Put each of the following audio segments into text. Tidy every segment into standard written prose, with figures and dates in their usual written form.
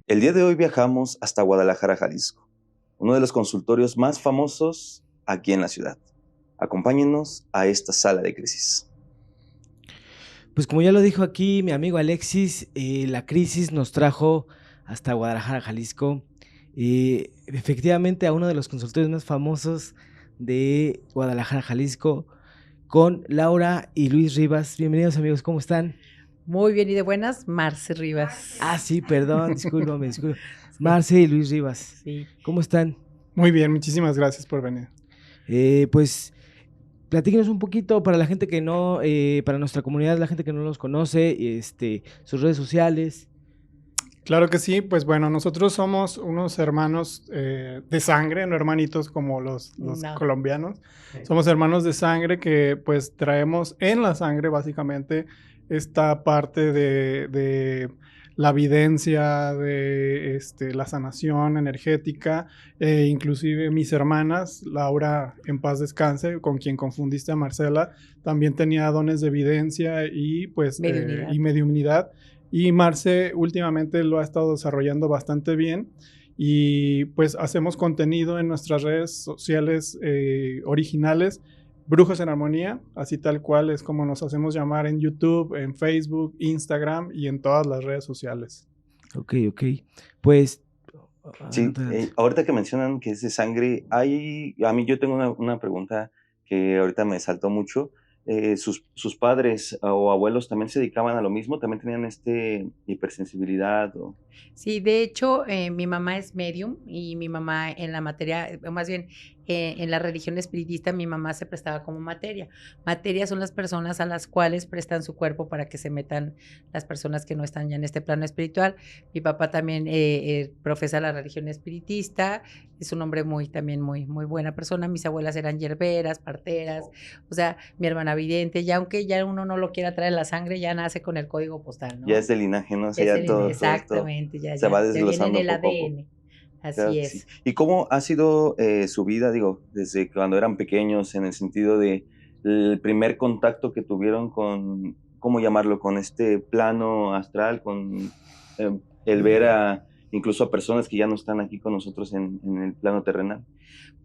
El día de hoy viajamos hasta Guadalajara, Jalisco, uno de los consultorios más famosos aquí en la ciudad. Acompáñenos a esta sala de crisis. Pues como ya lo dijo aquí mi amigo Alexis, la crisis nos trajo hasta Guadalajara, Jalisco. Efectivamente a uno de los consultorios más famosos de Guadalajara, Jalisco, con Laura y Luis Rivas. Bienvenidos amigos, ¿cómo están? Muy bien, y de buenas, Marce Rivas. Sí, perdón, discúlpame. Sí, Marce y Luis Rivas, sí. ¿cómo están? Muy bien, muchísimas gracias por venir. Pues platíquenos un poquito para la gente que no, para nuestra comunidad, la gente que no los conoce, sus redes sociales. Claro que sí, pues bueno, nosotros somos unos hermanos de sangre, no hermanitos como los No. colombianos. Somos hermanos de sangre que pues traemos en la sangre básicamente esta parte de la videncia, de la sanación energética, inclusive mis hermanas, Laura en paz descanse, con quien confundiste a Marcela, también tenía dones de videncia y pues Mediunidad. y mediunidad. Y Marce últimamente lo ha estado desarrollando bastante bien y pues hacemos contenido en nuestras redes sociales originales, Brujos en Armonía, así tal cual es como nos hacemos llamar en YouTube, en Facebook, Instagram y en todas las redes sociales. Ok. Pues, Sí, adelante. ahorita que mencionan que es de sangre, yo tengo una pregunta que ahorita me saltó mucho. ¿Sus padres o abuelos también se dedicaban a lo mismo? ¿También tenían hipersensibilidad? Sí, de hecho, mi mamá es medium y mi mamá en la materia, más bien en la religión espiritista, mi mamá se prestaba como materia. Materia son las personas a las cuales prestan su cuerpo para que se metan las personas que no están ya en este plano espiritual. Mi papá también profesa la religión espiritista, es un hombre también muy buena persona. Mis abuelas eran yerberas, parteras, o sea, mi hermana vidente, ya aunque ya uno no lo quiera traer en la sangre, ya nace con el código postal, ¿no? Ya es de linaje, ¿no? O sea, Es ya todo esto exactamente, ya se va viene en desglosando el poco a poco. ADN. Así Claro que sí. es. ¿Y cómo ha sido su vida, digo, desde cuando eran pequeños, en el sentido de el primer contacto que tuvieron con, ¿cómo llamarlo? Con este plano astral, con el ver incluso a personas que ya no están aquí con nosotros en el plano terrenal?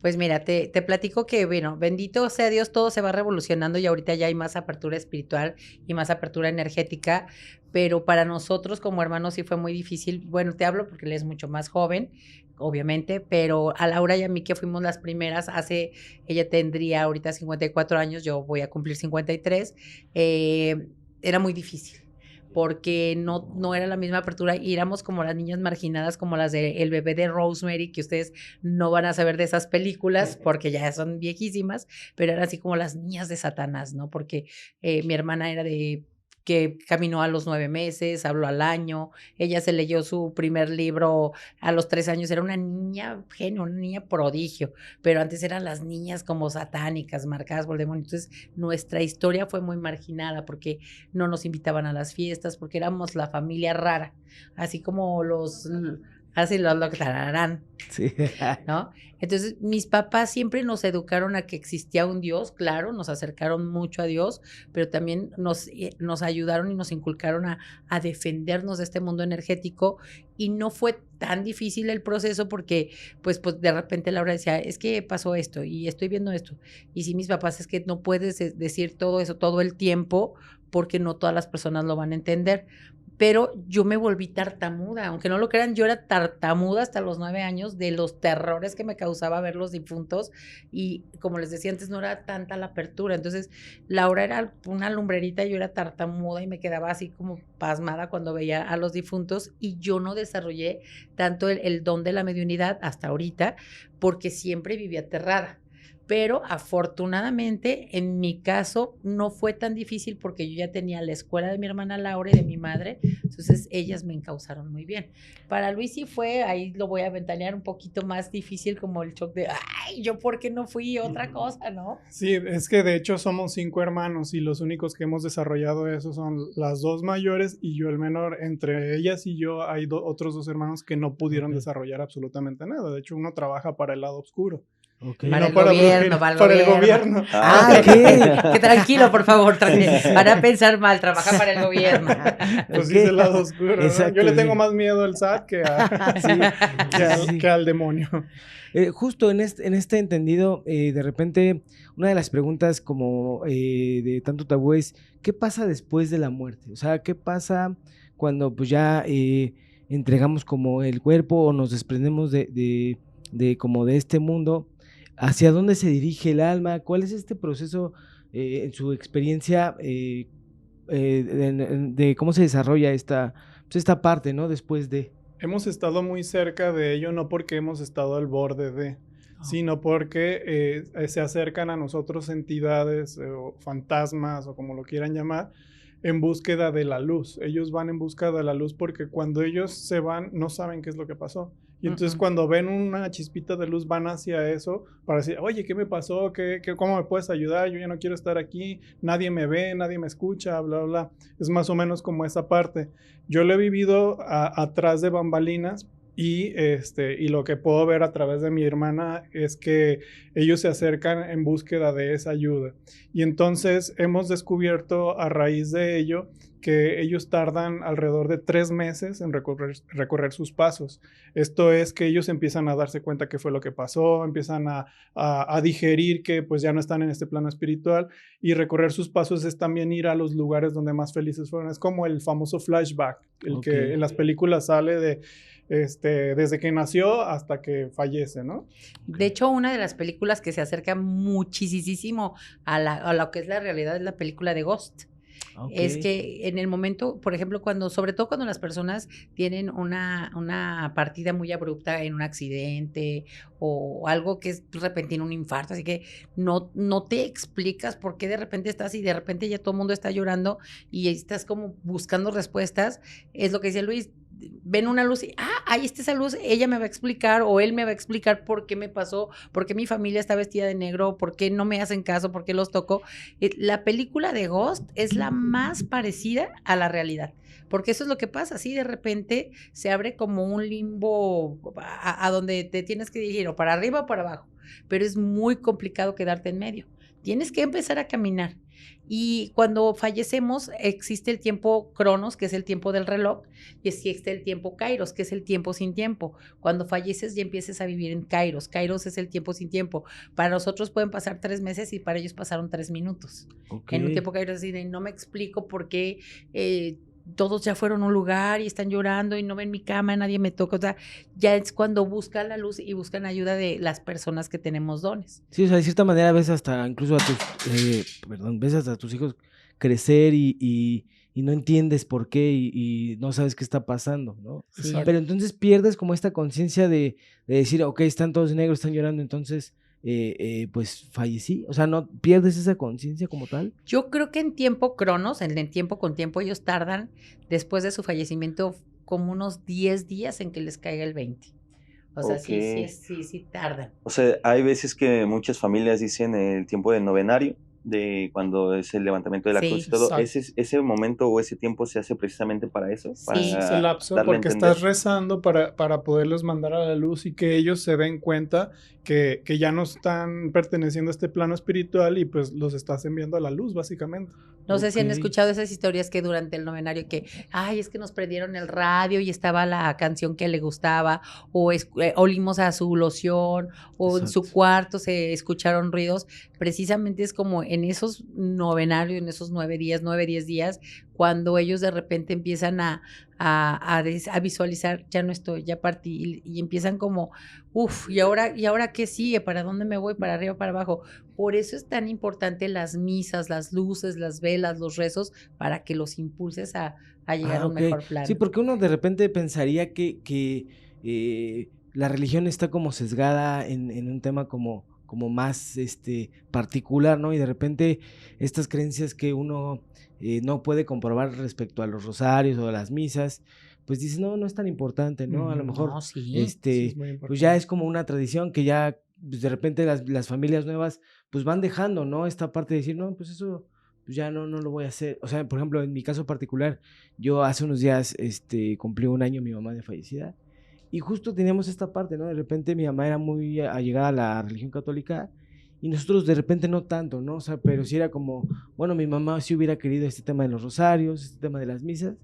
Pues mira, te platico que, bueno, bendito sea Dios, todo se va revolucionando y ahorita ya hay más apertura espiritual y más apertura energética, pero para nosotros como hermanos sí fue muy difícil. Bueno, te hablo porque él es mucho más joven, obviamente, pero a Laura y a mí que fuimos las primeras, ella tendría ahorita 54 años, yo voy a cumplir 53, era muy difícil porque no era la misma apertura y éramos como las niñas marginadas, como las de El bebé de Rosemary, que ustedes no van a saber de esas películas porque ya son viejísimas, pero eran así como las niñas de Satanás, ¿no? Porque mi hermana era de que caminó a los 9 meses, habló al año, ella se leyó su primer libro a los 3 años, era una niña genio, una niña prodigio, pero antes eran las niñas como satánicas, marcadas por el demonio. Entonces, nuestra historia fue muy marginada porque no nos invitaban a las fiestas, porque éramos la familia rara, así como así los tararán, Sí. ¿no? Entonces, mis papás siempre nos educaron a que existía un Dios, claro, nos acercaron mucho a Dios, pero también nos ayudaron y nos inculcaron a defendernos de este mundo energético y no fue tan difícil el proceso porque, pues de repente Laura decía, es que pasó esto y estoy viendo esto. Y sí, mis papás, es que no puedes decir todo eso todo el tiempo porque no todas las personas lo van a entender. Pero yo me volví tartamuda, aunque no lo crean, yo era tartamuda hasta los 9 años de los terrores que me causaba ver los difuntos y como les decía antes, no era tanta la apertura, entonces Laura era una lumbrerita y yo era tartamuda y me quedaba así como pasmada cuando veía a los difuntos y yo no desarrollé tanto el don de la mediunidad hasta ahorita porque siempre viví aterrada. Pero afortunadamente en mi caso no fue tan difícil porque yo ya tenía la escuela de mi hermana Laura y de mi madre, entonces ellas me encausaron muy bien. Para Luis sí fue, ahí lo voy a ventanear un poquito más difícil como el shock de, ay, yo por qué no fui otra cosa, ¿no? Sí, es que de hecho somos 5 hermanos y los únicos que hemos desarrollado eso son las 2 mayores y yo el menor. Entre ellas y yo hay otros 2 hermanos que no pudieron desarrollar absolutamente nada. De hecho, uno trabaja para el lado oscuro. Ok. Y Para no el para gobierno, brujería, para el para el gobierno. gobierno. Ok. Que tranquilo, por favor, para pensar mal, trabaja para el gobierno. Pues sí, Ok. es el lado oscuro, ¿no? Exacto, Yo le tengo sí. más miedo al SAT que, Sí, que, sí, sí. que al demonio. Justo en este entendido, de repente, una de las preguntas como de tanto tabú es, ¿qué pasa después de la muerte? O sea, ¿qué pasa cuando pues ya entregamos como el cuerpo o nos desprendemos de como de este mundo? ¿Hacia dónde se dirige el alma? ¿Cuál es este proceso en su experiencia de cómo se desarrolla pues, esta parte, ¿no? Después de... Hemos estado muy cerca de ello, no porque hemos estado al borde de, sino porque se acercan a nosotros entidades o fantasmas o como lo quieran llamar, en búsqueda de la luz. Ellos van en busca de la luz porque cuando ellos se van no saben qué es lo que pasó. Y entonces cuando ven una chispita de luz van hacia eso para decir, oye, ¿qué me pasó? ¿Cómo me puedes ayudar? Yo ya no quiero estar aquí, nadie me ve, nadie me escucha, bla, bla, bla. Es más o menos como esa parte. Yo lo he vivido atrás de bambalinas y lo que puedo ver a través de mi hermana es que ellos se acercan en búsqueda de esa ayuda. Y entonces hemos descubierto a raíz de ello que ellos tardan alrededor de 3 meses en recorrer sus pasos. Esto es que ellos empiezan a darse cuenta qué fue lo que pasó, empiezan a digerir que pues ya no están en este plano espiritual, y recorrer sus pasos es también ir a los lugares donde más felices fueron. Es como el famoso flashback, el que en las películas sale de desde que nació hasta que fallece, ¿no? De hecho, una de las películas que se acerca muchísimo a lo que es la realidad es la película de Ghost. Okay. Es que en el momento, por ejemplo, sobre todo cuando las personas tienen una partida muy abrupta en un accidente o algo que es repentino, un infarto, así que no te explicas por qué de repente estás y de repente ya todo el mundo está llorando y estás como buscando respuestas, es lo que decía Luis. Ven una luz y, ahí está esa luz, ella me va a explicar o él me va a explicar por qué me pasó, por qué mi familia está vestida de negro, por qué no me hacen caso, por qué los toco. La película de Ghost es la más parecida a la realidad, porque eso es lo que pasa, así de repente se abre como un limbo a donde te tienes que dirigir o para arriba o para abajo, pero es muy complicado quedarte en medio. Tienes que empezar a caminar. Y cuando fallecemos existe el tiempo Cronos, que es el tiempo del reloj, y existe el tiempo Kairos, que es el tiempo sin tiempo. Cuando falleces ya empiezas a vivir en Kairos. Kairos es el tiempo sin tiempo. Para nosotros pueden pasar 3 meses y para ellos pasaron 3 minutos. Okay. En un tiempo Kairos, así de, no me explico por qué todos ya fueron a un lugar y están llorando y no ven mi cama, nadie me toca. O sea, ya es cuando buscan la luz y buscan ayuda de las personas que tenemos dones. Sí, o sea, de cierta manera ves hasta incluso a tus, ves hasta a tus hijos crecer y no entiendes por qué y no sabes qué está pasando, ¿no? Sí, Pero entonces pierdes como esta conciencia de decir, ok, están todos negros, están llorando, entonces pues fallecí. O sea, ¿no pierdes esa conciencia como tal? yo creo que en tiempo Cronos, en tiempo con tiempo, ellos tardan después de su fallecimiento como unos 10 días en que les caiga el 20. O sea, sí tardan. O sea, hay veces que muchas familias dicen el tiempo del novenario, de cuando es el levantamiento de la cruz y todo. Ese momento o ese tiempo se hace precisamente para eso, Sí. para Ese lapso, darle a porque entender. estás rezando para poderlos mandar a la luz y que ellos se den cuenta que ya no están perteneciendo a este plano espiritual y pues los estás enviando a la luz, básicamente. No sé si han escuchado esas historias que durante el novenario que, es que nos prendieron el radio y estaba la canción que le gustaba, o olimos a su loción, o en su cuarto se escucharon ruidos. Precisamente es como en esos novenarios, en esos 10 días, cuando ellos de repente empiezan a visualizar, ya no estoy, ya partí, y empiezan como, ¿y ahora qué sigue? ¿Para dónde me voy? ¿Para arriba, para abajo? Por eso es tan importante las misas, las luces, las velas, los rezos, para que los impulses a llegar a un mejor plano. Sí, porque uno de repente pensaría que la religión está como sesgada en un tema como más particular, ¿no? Y de repente estas creencias que uno no puede comprobar respecto a los rosarios o a las misas, pues dices, no es tan importante, ¿no? A lo mejor No, sí. Sí, es muy importante. pues ya es como una tradición que ya pues de repente las familias nuevas pues van dejando, ¿no? Esta parte de decir, no, pues eso pues ya no lo voy a hacer. O sea, por ejemplo, en mi caso particular, yo hace unos días cumplí 1 año mi mamá de fallecida Y justo teníamos esta parte, ¿no? De repente mi mamá era muy allegada a la religión católica y nosotros de repente no tanto, ¿no? O sea, pero sí era como, bueno, mi mamá sí hubiera querido este tema de los rosarios, este tema de las misas,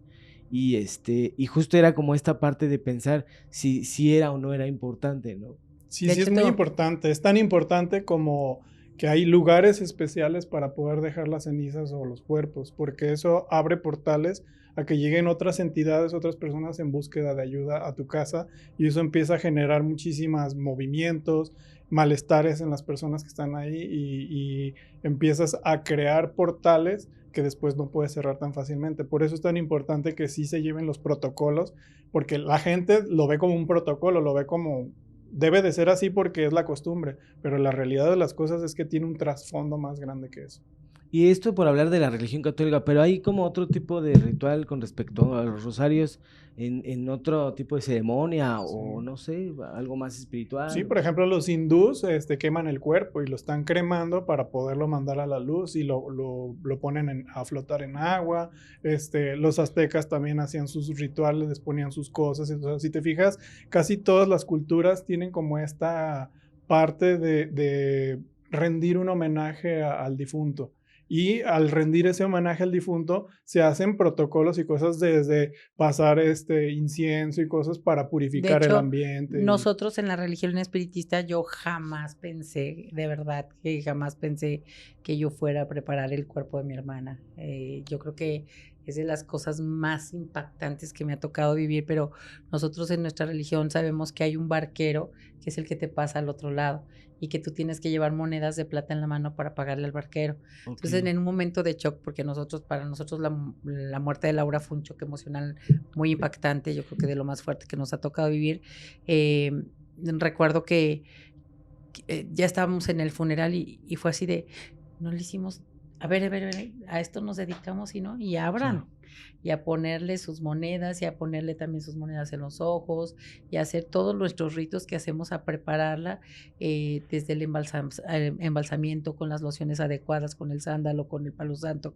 y justo era como esta parte de pensar si era o no era importante, ¿no? Sí, De sí es hecho, muy importante. Es tan importante como que hay lugares especiales para poder dejar las cenizas o los cuerpos, porque eso abre portales a que lleguen otras entidades, otras personas en búsqueda de ayuda a tu casa y eso empieza a generar muchísimos movimientos, malestares en las personas que están ahí y empiezas a crear portales que después no puedes cerrar tan fácilmente. Por eso es tan importante que sí se lleven los protocolos, porque la gente lo ve como un protocolo, lo ve como debe de ser así porque es la costumbre, pero la realidad de las cosas es que tiene un trasfondo más grande que eso. Y esto por hablar de la religión católica, pero hay como otro tipo de ritual con respecto a los rosarios en otro tipo de ceremonia o Sí. no sé, algo más Sí, espiritual. por ejemplo, los hindús queman el cuerpo y lo están cremando para poderlo mandar a la luz y lo ponen a flotar en agua. Los aztecas también hacían sus rituales, les ponían sus cosas. Entonces, si te fijas, casi todas las culturas tienen como esta parte de rendir un homenaje al difunto. Y al rendir ese homenaje al difunto, se hacen protocolos y cosas desde pasar incienso y cosas para de purificar el hecho, ambiente. nosotros en la religión espiritista, yo jamás pensé, de verdad, que jamás pensé que yo fuera a preparar el cuerpo de mi hermana. Yo creo que es de las cosas más impactantes que me ha tocado vivir, pero nosotros en nuestra religión sabemos que hay un barquero que es el que te pasa al otro lado y que tú tienes que llevar monedas de plata en la mano para pagarle al barquero. Ok, Entonces, en un momento de shock, porque para nosotros la muerte de Laura fue un choque emocional muy impactante, yo creo que de lo más fuerte que nos ha tocado vivir. Eh, recuerdo que ya estábamos en el funeral y fue así de, no le hicimos, a ver, a esto nos dedicamos y no, y abran. claro. Y a ponerle sus monedas y a ponerle también sus monedas en los ojos y a hacer todos nuestros ritos que hacemos a prepararla desde el embalsamiento con las lociones adecuadas, con el sándalo, con el palo santo,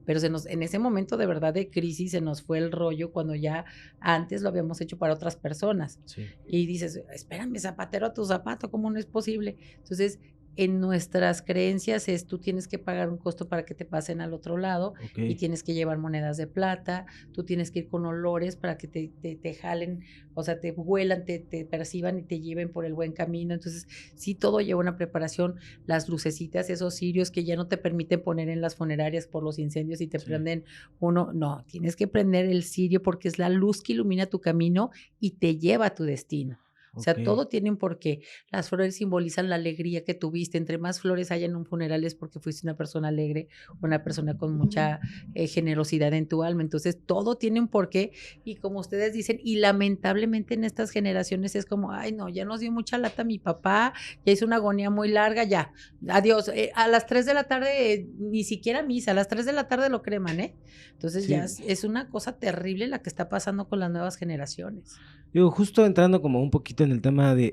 pero en ese momento de verdad de crisis se nos fue el rollo cuando ya antes lo habíamos hecho para otras personas Sí. y dices, espérame, zapatero a tu zapato, ¿cómo no es posible? Entonces, en nuestras creencias tú tienes que pagar un costo para que te pasen al otro lado Ok. y tienes que llevar monedas de plata, tú tienes que ir con olores para que te jalen, o sea, te huelan, te perciban y te lleven por el buen camino. Entonces, sí, todo lleva una preparación, las lucecitas, esos cirios que ya no te permiten poner en las funerarias por los incendios y te Sí. prenden uno, no, tienes que prender el cirio porque es la luz que ilumina tu camino y te lleva a tu destino. O sea, Ok. todo tiene un porqué. Las flores simbolizan la alegría que tuviste. Entre más flores hay en un funeral es porque fuiste una persona alegre, una persona con mucha generosidad en tu alma. Entonces, todo tiene un porqué. Y como ustedes dicen, y lamentablemente en estas generaciones es como, ay, no, ya nos dio mucha lata mi papá, ya hizo una agonía muy larga, ya, adiós. A las 3 de la tarde, ni siquiera misa, a las 3 de la tarde lo creman, ¿eh? Entonces, ya Sí. es una cosa terrible la que está pasando con las nuevas generaciones. Digo, justo entrando como un poquito en el tema de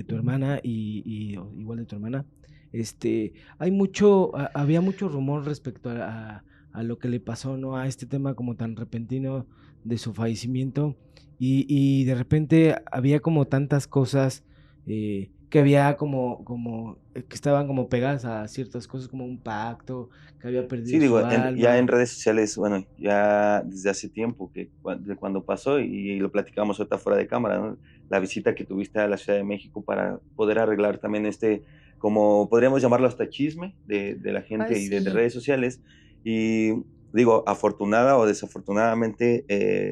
tu hermana igual de tu hermana, hay había mucho rumor respecto a lo que le pasó, ¿no? A este tema como tan repentino de su fallecimiento y de repente había como tantas cosas que había que estaban como pegadas a ciertas cosas como un pacto, que había Sí, perdido digo, su ya en alma. redes sociales, bueno, ya desde hace tiempo que de cuando pasó y lo platicamos ahorita fuera de cámara, ¿no? La visita que tuviste a la Ciudad de México para poder arreglar también como podríamos llamarlo hasta chisme de la Ay, gente y de sí. redes sociales. Y digo, afortunada o desafortunadamente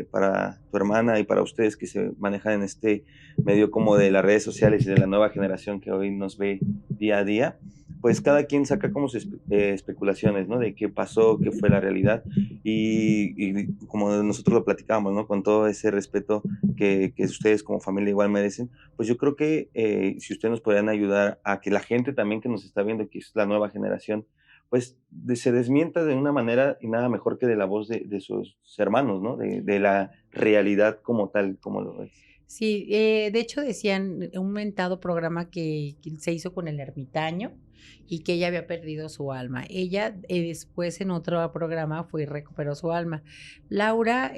para tu hermana y para ustedes que se manejan en este medio como de las redes sociales y de la nueva generación que hoy nos ve día a día, pues cada quien saca como sus especulaciones, ¿no? De qué pasó, qué fue la realidad. Y como nosotros lo platicamos, ¿no? Con todo ese respeto que ustedes como familia igual merecen, pues yo creo que si ustedes nos podrían ayudar a que la gente también que nos está viendo, que es la nueva generación, pues se desmienta de una manera y nada mejor que de la voz de sus hermanos, ¿no? De la realidad como tal, como lo es. Sí, de hecho decían un mentado programa que se hizo con el ermitaño y que ella había perdido su alma. Ella después en otro programa fue y recuperó su alma. Laura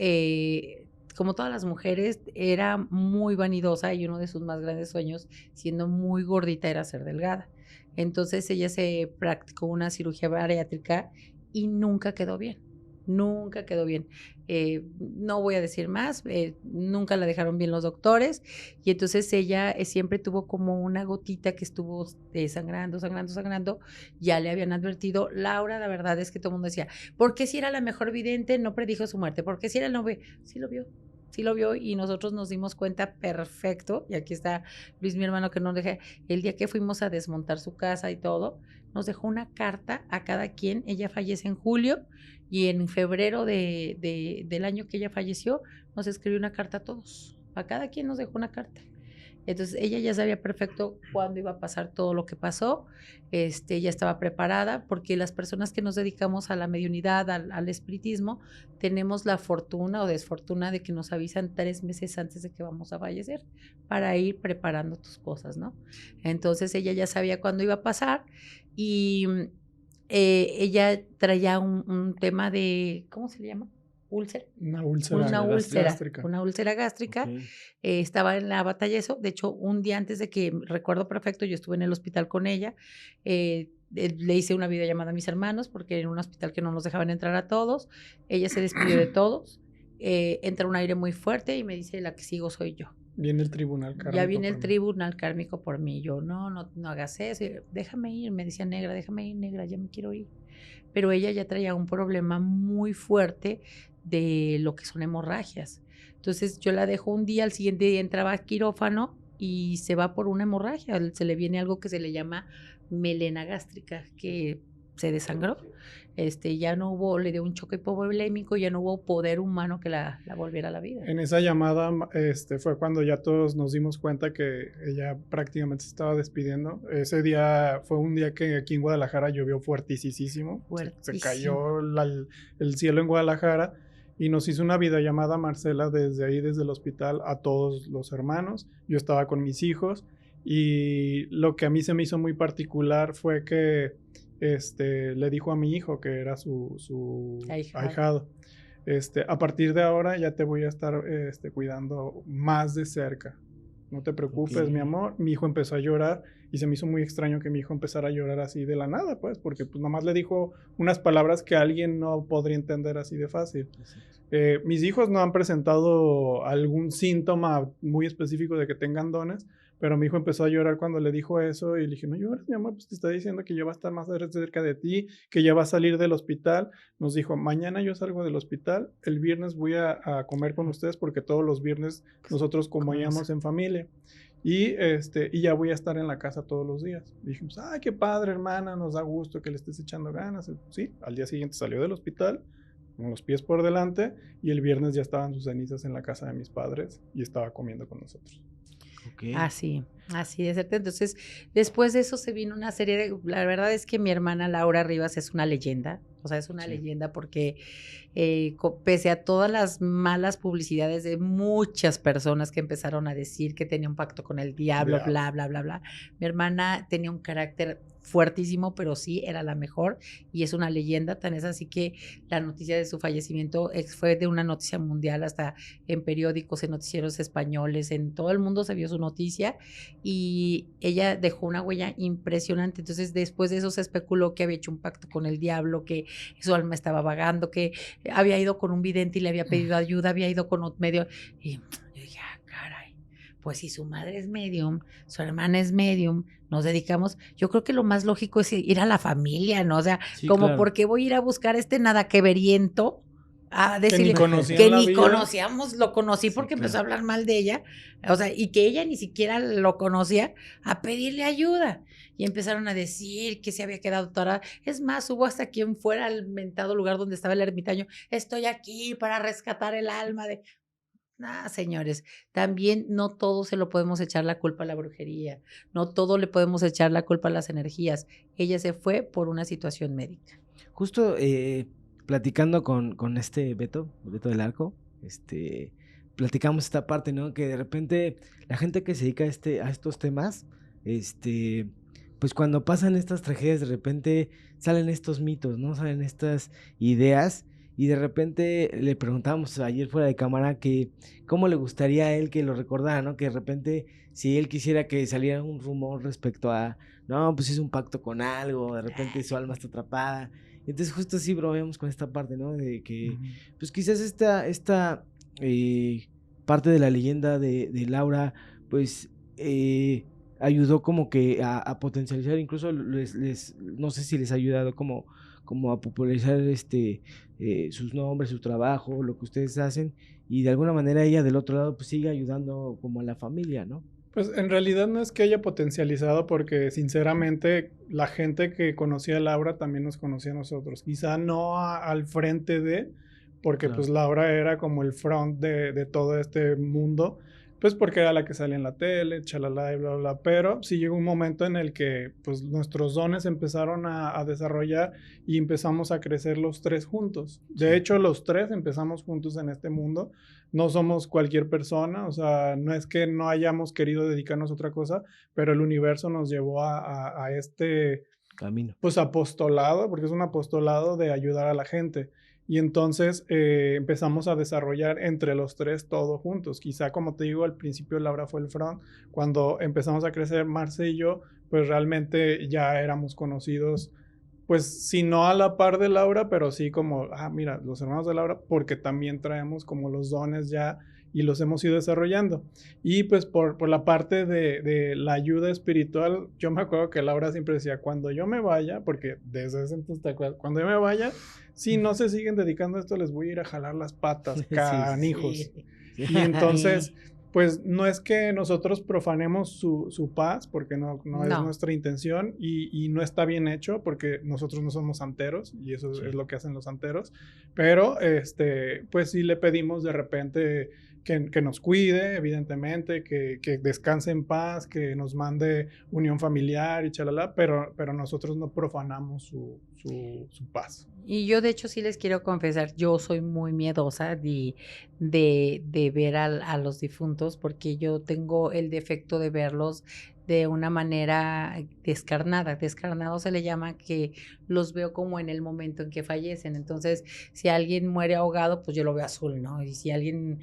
como todas las mujeres, era muy vanidosa y uno de sus más grandes sueños, siendo muy gordita, era ser delgada. Entonces ella se practicó una cirugía bariátrica y nunca quedó bien. Nunca quedó bien. No voy a decir más, nunca la dejaron bien los doctores y entonces ella siempre tuvo como una gotita que estuvo sangrando. Ya le habían advertido. Laura, la verdad es que todo el mundo decía, ¿por qué si era la mejor vidente no predijo su muerte? ¿Por qué si era el novio? Sí lo vio y nosotros nos dimos cuenta perfecto, y aquí está Luis, mi hermano, que nos deja, el día que fuimos a desmontar su casa y todo, nos dejó una carta a cada quien. Ella fallece en julio y en febrero del año que ella falleció, nos escribió una carta a todos. A cada quien nos dejó una carta. Entonces ella ya sabía perfecto cuándo iba a pasar todo lo que pasó. Ella estaba preparada porque las personas que nos dedicamos a la mediunidad, al espiritismo, tenemos la fortuna o desfortuna de que nos avisan 3 meses antes de que vamos a fallecer para ir preparando tus cosas, ¿no? Entonces ella ya sabía cuándo iba a pasar y ella traía un tema de, ¿cómo se le llama? ¿Úlcera? Una úlcera gástrica. Una úlcera gástrica. Ok. Estaba en la batalla eso. De hecho, un día antes de que, recuerdo perfecto, yo estuve en el hospital con ella. Le hice una videollamada a mis hermanos porque en un hospital que no nos dejaban entrar a todos. Ella se despidió de todos. Entra un aire muy fuerte y me dice, la que sigo soy yo. Viene el tribunal kármico. Ya viene el tribunal kármico por mí. Yo, no hagas eso. Déjame ir, me decía Negra, déjame ir, Negra, ya me quiero ir. Pero ella ya traía un problema muy fuerte de lo que son hemorragias. Entonces yo la dejo un día, al siguiente día entraba a quirófano y se va por una hemorragia. Se le viene algo que se le llama melena gástrica, que se desangró. Ya no hubo, le dio un choque hipovolémico, ya no hubo poder humano que la volviera a la vida. En esa llamada fue cuando ya todos nos dimos cuenta que ella prácticamente se estaba despidiendo. Ese día fue un día que aquí en Guadalajara llovió fuertisísimo. Se cayó el cielo en Guadalajara y nos hizo una videollamada Marcela desde ahí, desde el hospital, a todos los hermanos. Yo estaba con mis hijos y lo que a mí se me hizo muy particular fue que le dijo a mi hijo, que era su ahijado, a partir de ahora ya te voy a estar cuidando más de cerca. No te preocupes, mi amor. Mi hijo empezó a llorar y se me hizo muy extraño que mi hijo empezara a llorar así de la nada, pues, porque pues nomás le dijo unas palabras que alguien no podría entender así de fácil. Mis hijos no han presentado algún síntoma muy específico de que tengan dones, pero mi hijo empezó a llorar cuando le dijo eso y le dije, no llores, mi amor, pues te está diciendo que ya va a estar más cerca de ti, que ya va a salir del hospital. Nos dijo, mañana yo salgo del hospital, el viernes voy a comer con ustedes porque todos los viernes nosotros comíamos en familia. Y ya voy a estar en la casa todos los días. Dijimos, ay, qué padre, hermana, nos da gusto que le estés echando ganas. Sí, al día siguiente salió del hospital con los pies por delante y el viernes ya estaban sus cenizas en la casa de mis padres y estaba comiendo con nosotros. Okay. Así de cerca. Entonces, después de eso se vino una serie de... La verdad es que mi hermana Laura Rivas es una leyenda. O sea, es una leyenda porque pese a todas las malas publicidades de muchas personas que empezaron a decir que tenía un pacto con el diablo, bla, bla, bla, bla, mi hermana tenía un carácter fuertísimo, pero sí era la mejor y es una leyenda. Tan es así que la noticia de su fallecimiento fue de una noticia mundial, hasta en periódicos, en noticieros españoles, en todo el mundo se vio su noticia y ella dejó una huella impresionante. Entonces después de eso se especuló que había hecho un pacto con el diablo, que su alma estaba vagando, que había ido con un vidente y le había pedido ayuda, había ido con un medio y yo dije, caray, pues si su madre es medium, su hermana es medium, nos dedicamos, yo creo que lo más lógico es ir a la familia, ¿no? O sea, sí, como claro. ¿Por qué voy a ir a buscar nada que veriento? A decirle que ni conocíamos, lo conocí porque empezó a hablar mal de ella, o sea, y que ella ni siquiera lo conocía, a pedirle ayuda. Y empezaron a decir que se había quedado atorada. Es más, hubo hasta quien fuera al mentado lugar donde estaba el ermitaño. Estoy aquí para rescatar el alma de... señores, también no todo se lo podemos echar la culpa a la brujería, no todo le podemos echar la culpa a las energías. Ella se fue por una situación médica. Justo platicando con Beto del Arco, platicamos esta parte, ¿no? Que de repente la gente que se dedica a estos temas, pues cuando pasan estas tragedias, de repente salen estos mitos, ¿no? Salen estas ideas y de repente le preguntamos ayer fuera de cámara que cómo le gustaría a él que lo recordara, ¿no? Que de repente si él quisiera que saliera un rumor respecto a, no, pues hizo un pacto con algo, de repente su alma está atrapada. Entonces justo así bromeamos con esta parte, ¿no? De que, pues quizás esta parte de la leyenda de Laura, pues ayudó como que a potencializar, incluso no sé si les ha ayudado como a popularizar sus nombres, su trabajo, lo que ustedes hacen, y de alguna manera ella del otro lado pues sigue ayudando como a la familia, ¿no? Pues en realidad no es que haya potencializado porque sinceramente la gente que conocía a Laura también nos conocía a nosotros. Quizá no al frente de, porque Claro. pues Laura era como el front de todo este mundo, pues porque era la que salía en la tele, chalala y bla, bla, bla. Pero sí llegó un momento en el que pues nuestros dones empezaron a desarrollar y empezamos a crecer los tres juntos. De hecho, los tres empezamos juntos en este mundo. No somos cualquier persona, o sea, no es que no hayamos querido dedicarnos a otra cosa, pero el universo nos llevó a este Camino. pues apostolado, porque es un apostolado de ayudar a la gente. Y entonces empezamos a desarrollar entre los tres todo juntos. Quizá, como te digo, al principio Laura fue el front. Cuando empezamos a crecer Marce y yo, pues realmente ya éramos conocidos, pues si no a la par de Laura, pero sí como, mira, los hermanos de Laura, porque también traemos como los dones ya y los hemos ido desarrollando. Y pues por la parte de la ayuda espiritual, yo me acuerdo que Laura siempre decía, cuando yo me vaya, porque desde ese entonces te acuerdas, cuando yo me vaya, si no se siguen dedicando a esto, les voy a ir a jalar las patas, canijos. Sí. Y entonces, pues no es que nosotros profanemos su paz, porque no es nuestra intención y no está bien hecho, porque nosotros no somos santeros y eso es lo que hacen los santeros, pero pues sí le pedimos de repente que nos cuide, evidentemente, que descanse en paz, que nos mande unión familiar y chalala, pero nosotros no profanamos su paz. Y yo, de hecho, sí les quiero confesar, yo soy muy miedosa de ver a los difuntos, porque yo tengo el defecto de verlos de una manera descarnada. Descarnado se le llama que los veo como en el momento en que fallecen. Entonces, si alguien muere ahogado, pues yo lo veo azul, ¿no? Y si alguien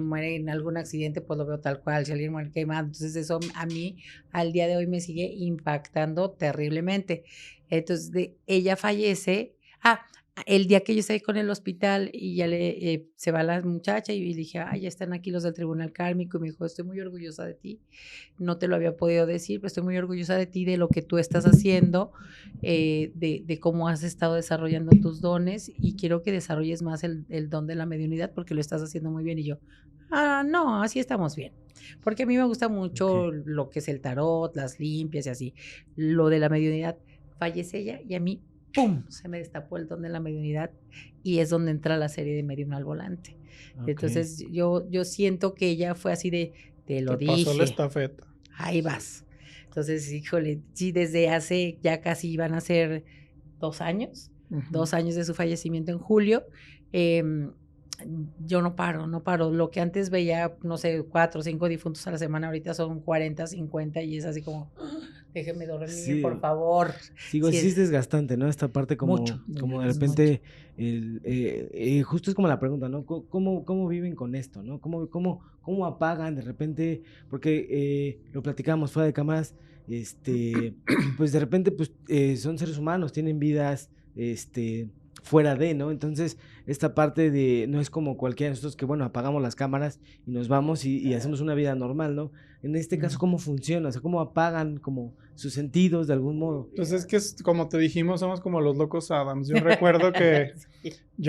muere en algún accidente, pues lo veo tal cual. Si alguien muere quemado, entonces eso a mí al día de hoy me sigue impactando terriblemente. Entonces, ella fallece. El día que yo estoy con el hospital y ya se va la muchacha y le dije, ya están aquí los del Tribunal Kármico, y me dijo, estoy muy orgullosa de ti, no te lo había podido decir, pero estoy muy orgullosa de ti, de lo que tú estás haciendo, de cómo has estado desarrollando tus dones, y quiero que desarrolles más el don de la mediunidad porque lo estás haciendo muy bien. Y yo, no, así estamos bien, porque a mí me gusta mucho lo que es el tarot, las limpias y así. Lo de la mediunidad, fallece ella y a mí ¡pum!, se me destapó el don de la mediunidad, y es donde entra la serie de Medium al Volante. Entonces yo siento que ella fue así de, te lo dije. Pasó la estafeta. Ahí vas. Entonces, híjole, sí, desde hace ya casi van a ser 2 años, 2 años de su fallecimiento en julio, yo no paro. Lo que antes veía, no sé, 4 o 5 difuntos a la semana, ahorita son 40, 50, y es así como, déjeme dormir, por favor. Sí, es desgastante, ¿no? Esta parte como de repente, justo es como la pregunta, ¿no? ¿Cómo viven con esto, no? ¿Cómo apagan de repente? Porque lo platicamos fuera de cámaras, pues de repente, pues son seres humanos, tienen vidas, fuera de, ¿no? Entonces, esta parte de, no es como cualquiera de nosotros que, bueno, apagamos las cámaras y nos vamos y hacemos una vida normal, ¿no? En este caso, ¿cómo funciona? O sea, ¿cómo apagan como sus sentidos de algún modo? Pues es que, como te dijimos, somos como los locos Adams. Yo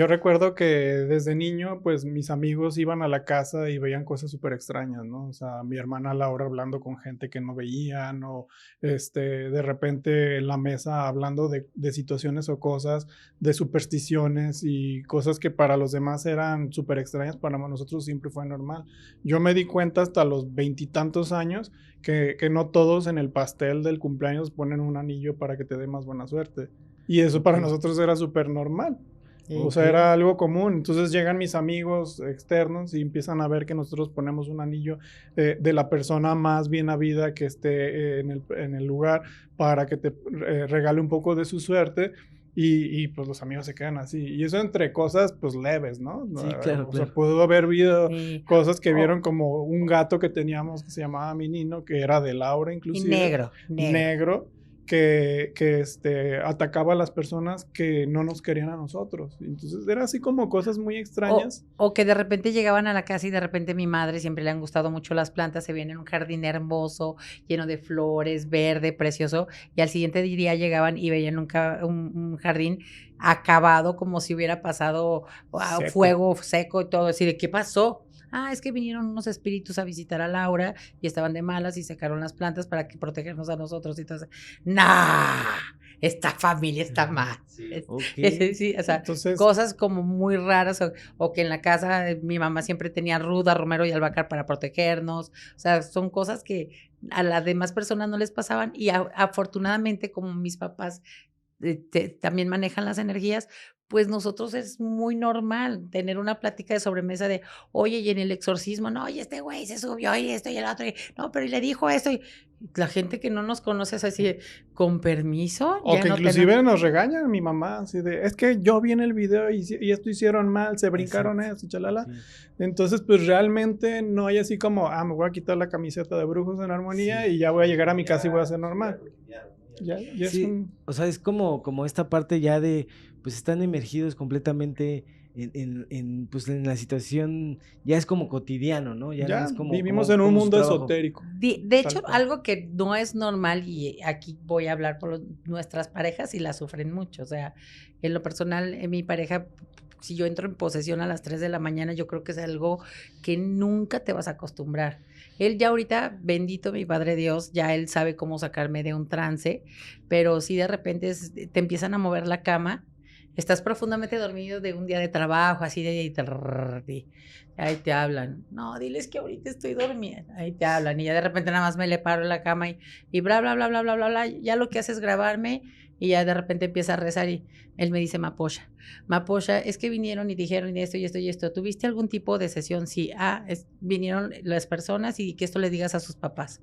recuerdo que desde niño, pues mis amigos iban a la casa y veían cosas súper extrañas, ¿no? O sea, mi hermana Laura hablando con gente que no veían, o de repente en la mesa hablando de situaciones o cosas, de supersticiones y cosas que para los demás eran súper extrañas, para nosotros siempre fue normal. Yo me di cuenta hasta los 20 y tantos años que no todos en el pastel del cumpleaños ponen un anillo para que te dé más buena suerte. Y eso para nosotros era súper normal. O sea, era algo común. Entonces llegan mis amigos externos y empiezan a ver que nosotros ponemos un anillo de la persona más bien habida que esté en el lugar, para que te regale un poco de su suerte. y pues los amigos se quedan así. Y eso entre cosas pues leves, ¿no? Sí, claro, O sea, claro. pudo haber habido Sí. cosas que Oh, vieron como un gato que teníamos que se llamaba Minino, que era de Laura y inclusive, negro. negro, que atacaba a las personas que no nos querían a nosotros. Entonces era así como cosas muy extrañas. O que de repente llegaban a la casa y de repente mi madre siempre le han gustado mucho las plantas, se viene en un jardín hermoso, lleno de flores, verde, precioso, y al siguiente día llegaban y veían un jardín acabado como si hubiera pasado Seco. fuego seco y todo, así de ¿qué pasó? Ah, es que vinieron unos espíritus a visitar a Laura y estaban de malas y sacaron las plantas para que protegernos a nosotros y todo eso. ¡Nah! Esta familia está mal. Ok. Sí, o sea, Entonces, cosas como muy raras o que en la casa mi mamá siempre tenía ruda, romero y albahaca para protegernos. O sea, son cosas que a las demás personas no les pasaban y afortunadamente como mis papás también manejan las energías, pues nosotros es muy normal tener una plática de sobremesa de, oye, y en el exorcismo, no, y este güey se subió y esto y el otro, y, no, pero y le dijo esto, y la gente que no nos conoce es así, de, con permiso, o ya que no inclusive tenemos. nos regaña mi mamá, así de, es que yo vi en el video y esto hicieron mal, se brincaron Exacto. eso, chalala. Ok. Entonces, pues realmente no hay así como, me voy a quitar la camiseta de Brujos en Armonía Sí. y ya voy a llegar a mi casa y voy a ser normal. Ya es Sí, un... o sea, es como esta parte ya de, pues están emergidos completamente pues en la situación, ya es como cotidiano, ¿no? Ya no Ya es vivimos en un como su mundo trabajo. esotérico. De Tal hecho, cual. algo que no es normal, y aquí voy a hablar por nuestras parejas y la sufren mucho. O sea, en lo personal, en mi pareja, si yo entro en posesión a las 3 de la mañana, yo creo que es algo que nunca te vas a acostumbrar. Él ya ahorita, bendito mi Padre Dios, ya él sabe cómo sacarme de un trance, pero si de repente te empiezan a mover la cama, estás profundamente dormido de un día de trabajo, así de... Ahí te hablan. No, diles que ahorita estoy dormida. Ahí te hablan. Y ya de repente nada más me le paro en la cama y bla, bla, bla, bla, bla, bla, bla. Ya lo que hace es grabarme y ya de repente empieza a rezar y él me dice, Maposha, Maposha, es que vinieron y dijeron y esto y esto y esto. ¿Tuviste algún tipo de sesión? Sí. Vinieron las personas y que esto le digas a sus papás.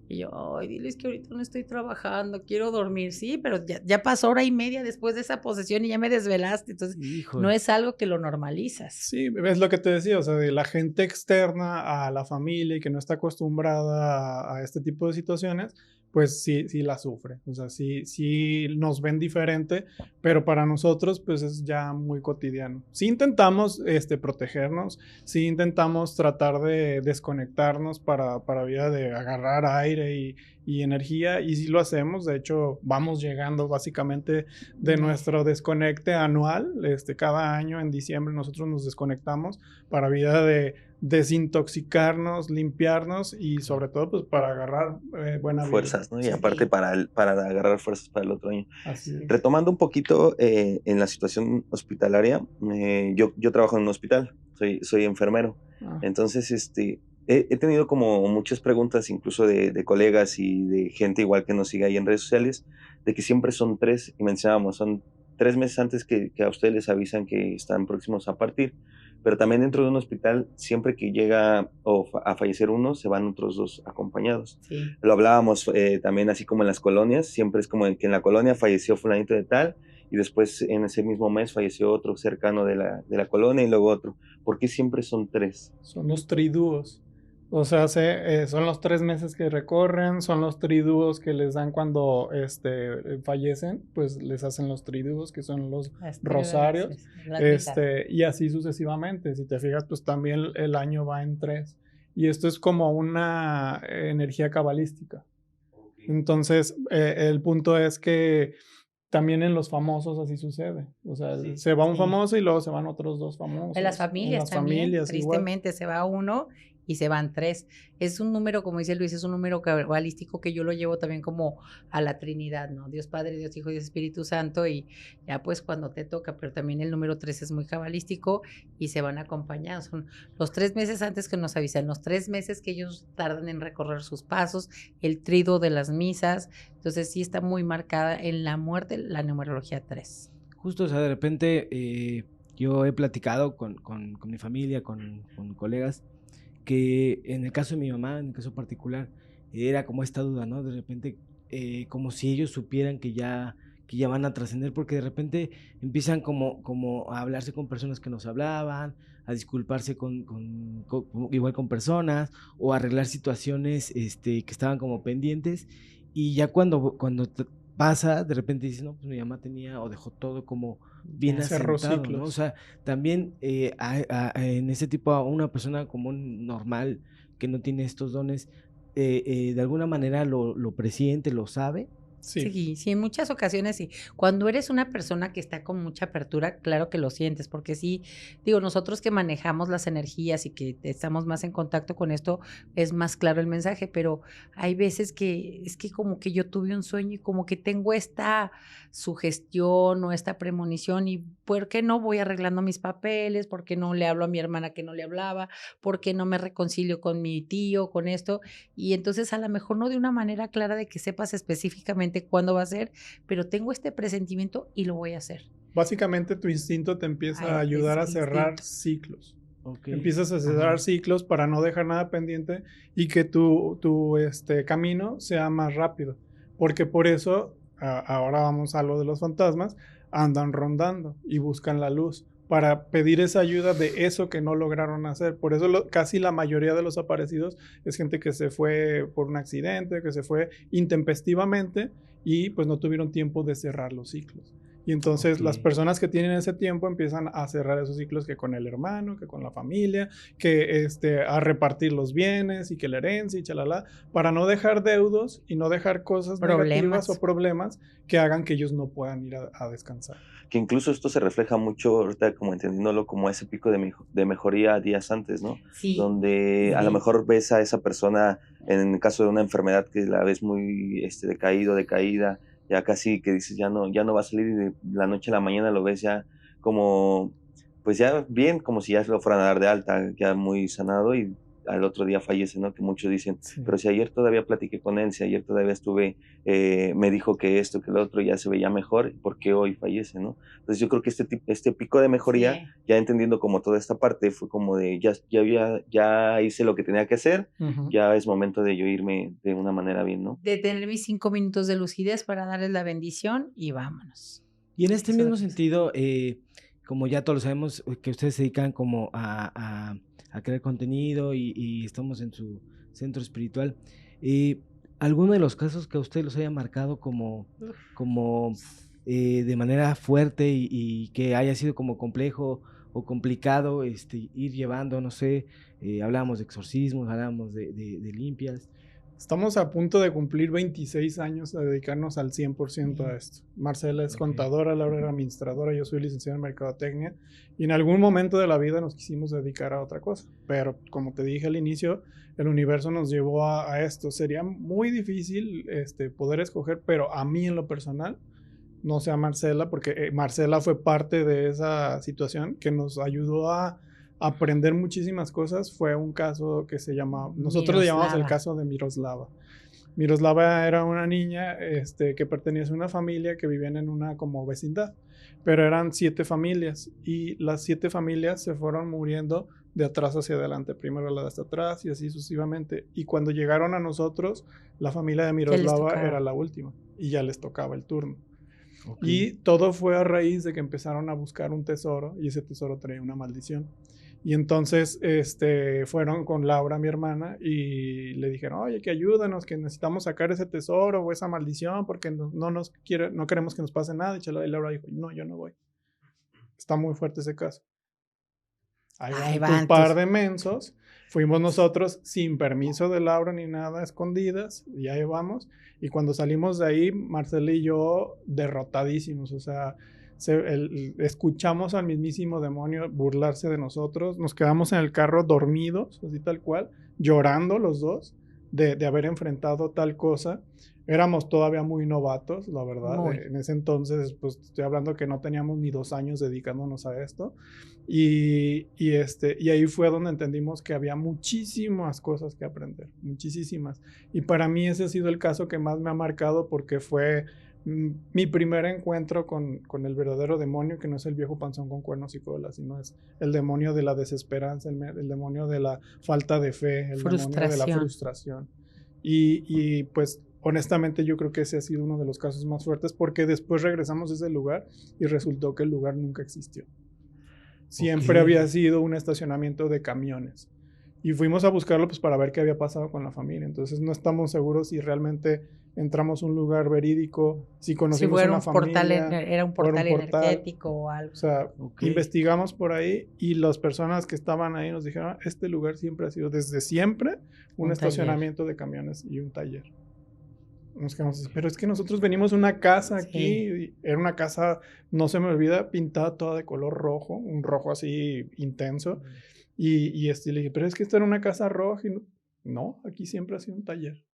Y yo, ay, diles que ahorita no estoy trabajando, quiero dormir. Sí, pero ya pasó hora y media después de esa posesión y ya me desvelaste. Entonces, no Híjole. es algo que lo normalizas. Sí, es lo que te decía, o sea, de la gente externa a la familia y que no está acostumbrada a este tipo de situaciones, pues sí la sufre, o sea, sí nos ven diferente, pero para nosotros pues es ya muy cotidiano. Sí intentamos protegernos, sí intentamos tratar de desconectarnos para vida de agarrar aire y energía, y sí lo hacemos. De hecho vamos llegando básicamente de nuestro desconecte anual. Cada año en diciembre nosotros nos desconectamos para vida de desintoxicarnos, limpiarnos y sobre todo pues para agarrar buena fuerzas, vida. ¿no? Y Sí, aparte para agarrar fuerzas para el otro año. así es. Retomando un poquito en la situación hospitalaria, yo trabajo en un hospital, soy enfermero. Ah, Entonces, he tenido como muchas preguntas, incluso de colegas y de gente igual que nos sigue ahí en redes sociales, de que siempre son 3, y mencionábamos, son 3 meses antes que a ustedes les avisan que están próximos a partir, pero también dentro de un hospital, siempre que llega a fallecer uno, se van otros 2 acompañados. Sí. Lo hablábamos también así como en las colonias, siempre es como que en la colonia falleció fulanito de tal, y después en ese mismo mes falleció otro cercano de la colonia y luego otro. ¿Por qué siempre son 3? son los tridúos. O sea, son los 3 meses que recorren, son los tridúos que les dan cuando fallecen, pues les hacen los tridúos, que son los rosarios, y así sucesivamente. Si te fijas, pues también el año va en 3. Y esto es como una energía cabalística. Entonces, el punto es que también en los famosos así sucede. O sea, Sí. se va un Sí. famoso y luego se van otros 2 famosos. En las familias las también, familias igual. tristemente, se va uno y se van 3. Es un número, como dice Luis, es un número cabalístico que yo lo llevo también como a la Trinidad, ¿no? Dios Padre, Dios Hijo y Dios Espíritu Santo, y ya pues cuando te toca, pero también el número 3 es muy cabalístico y se van acompañados. Son los 3 meses antes que nos avisan, los 3 meses que ellos tardan en recorrer sus pasos, el triduo de las misas. Entonces sí está muy marcada en la muerte la numerología 3. Justo, o sea, de repente yo he platicado con mi familia, con colegas, que en el caso de mi mamá, en el caso particular, era como esta duda, ¿no? De repente, como si ellos supieran que ya van a trascender, porque de repente empiezan como a hablarse con personas que no se hablaban, a disculparse igual con personas, o a arreglar situaciones que estaban como pendientes, y ya cuando pasa, de repente dices, no, pues mi mamá tenía o dejó todo como bien Cerró asentado, ¿no? O ciclos. sea, también en ese tipo, a una persona común, normal, que no tiene estos dones, de alguna manera lo presiente, lo sabe. Sí. Sí, sí, en muchas ocasiones sí. Cuando eres una persona que está con mucha apertura, claro que lo sientes, porque sí, digo, nosotros que manejamos las energías y que estamos más en contacto con esto, es más claro el mensaje, pero hay veces que es que como que yo tuve un sueño y como que tengo esta sugestión o esta premonición y ¿por qué no voy arreglando mis papeles? ¿Por qué no le hablo a mi hermana que no le hablaba? ¿Por qué no me reconcilio con mi tío, con esto? Y entonces a lo mejor no de una manera clara de que sepas específicamente cuándo va a ser, pero tengo este presentimiento y lo voy a hacer. Básicamente tu instinto te empieza a Ay, es ayudar a el cerrar instinto. ciclos. Ok. Empiezas a Ajá. cerrar ciclos para no dejar nada pendiente y que tu camino sea más rápido. Porque por eso, ahora vamos a lo de los fantasmas, andan rondando y buscan la luz para pedir esa ayuda de eso que no lograron hacer. Por eso casi la mayoría de los aparecidos es gente que se fue por un accidente, que se fue intempestivamente y pues no tuvieron tiempo de cerrar los ciclos. Y entonces las Ok. personas que tienen ese tiempo empiezan a cerrar esos ciclos que con el hermano, que con la familia, que a repartir los bienes y que la herencia y chalala, para no dejar deudos y no dejar cosas negativas o Problemas. problemas que hagan que ellos no puedan ir a descansar. Que incluso esto se refleja mucho ahorita como entendiéndolo como ese pico de mejoría días antes, ¿no? Sí, Donde a lo sí. mejor ves a esa persona en el caso de una enfermedad que la ves muy decaído, decaída, ya casi que dices ya no va a salir y de la noche a la mañana lo ves ya como, pues ya bien, como si ya lo fueran a dar de alta, ya muy sanado y al otro día fallece, ¿no? Que muchos dicen, Sí. pero si ayer todavía platiqué con él, si ayer todavía estuve, me dijo que esto, que lo otro, ya se veía mejor, ¿por qué hoy fallece, no? Entonces yo creo que este pico de mejoría, Sí. ya entendiendo como toda esta parte, fue como de ya hice lo que tenía que hacer, Ujú. ya es momento de yo irme de una manera bien, ¿no? De tener mis 5 minutos de lucidez para darles la bendición y vámonos. Y en este Eso mismo es. sentido, como ya todos lo sabemos, que ustedes se dedican como a crear contenido y estamos en su centro espiritual, ¿alguno de los casos que a usted los haya marcado como de manera fuerte y que haya sido como complejo o complicado ir llevando, no sé, hablábamos de exorcismos, hablábamos de limpias? Estamos a punto de cumplir 26 años de dedicarnos al 100% a esto. Marcela es Ok. contadora, Laura era administradora, yo soy licenciado en mercadotecnia y en algún momento de la vida nos quisimos dedicar a otra cosa. Pero como te dije al inicio, el universo nos llevó a esto. Sería muy difícil poder escoger, pero a mí en lo personal, no sé a Marcela, porque Marcela fue parte de esa situación que nos ayudó a aprender muchísimas cosas. Fue un caso que se llama, nosotros le llamamos el Miroslava. caso de Miroslava. Miroslava era una niña que pertenecía a una familia que vivían en una como vecindad, pero eran 7 familias y las 7 familias se fueron muriendo de atrás hacia adelante, primero la de hasta atrás y así sucesivamente. Y cuando llegaron a nosotros, la familia de Ya les Miroslava tocaba. era la última y ya les tocaba el turno. Ok. Y todo fue a raíz de que empezaron a buscar un tesoro y ese tesoro traía una maldición. Y entonces fueron con Laura, mi hermana, y le dijeron, oye, que ayúdanos, que necesitamos sacar ese tesoro o esa maldición porque no queremos que nos pase nada. Y Laura dijo, no, yo no voy. Está muy fuerte ese caso. Ahí Ahí van tu van par tus. de mensos. Fuimos nosotros sin permiso de Laura ni nada, escondidas, y ahí vamos. Y cuando salimos de ahí, Marcela y yo derrotadísimos, o sea, escuchamos al mismísimo demonio burlarse de nosotros, nos quedamos en el carro dormidos, así tal cual, llorando los dos de haber enfrentado tal cosa. Éramos todavía muy novatos, la verdad. Muy. En ese entonces, pues estoy hablando que no teníamos ni 2 años dedicándonos a esto. Y ahí fue donde entendimos que había muchísimas cosas que aprender, muchísimas. Y para mí ese ha sido el caso que más me ha marcado porque fue mi primer encuentro con el verdadero demonio, que no es el viejo panzón con cuernos y colas, sino es el demonio de la desesperanza, el demonio de la falta de fe, el demonio de la Frustración. frustración. Y pues honestamente yo creo que ese ha sido uno de los casos más fuertes, porque después regresamos a ese lugar y resultó que el lugar nunca existió. Siempre había sido un estacionamiento de camiones. Y fuimos a buscarlo pues para ver qué había pasado con la familia. Entonces no estamos seguros si realmente entramos a un lugar verídico, si conocimos Si una familia. era un portal energético o algo. O sea, investigamos por ahí y las personas que estaban ahí nos dijeron, este lugar siempre ha sido desde siempre un estacionamiento de camiones y un taller. Nos quedamos así, pero es que nosotros venimos a una casa aquí, y era una casa, no se me olvida, pintada toda de color rojo, un rojo así intenso. Y le dije, pero es que esta era una casa roja. Y no, aquí siempre ha sido un taller.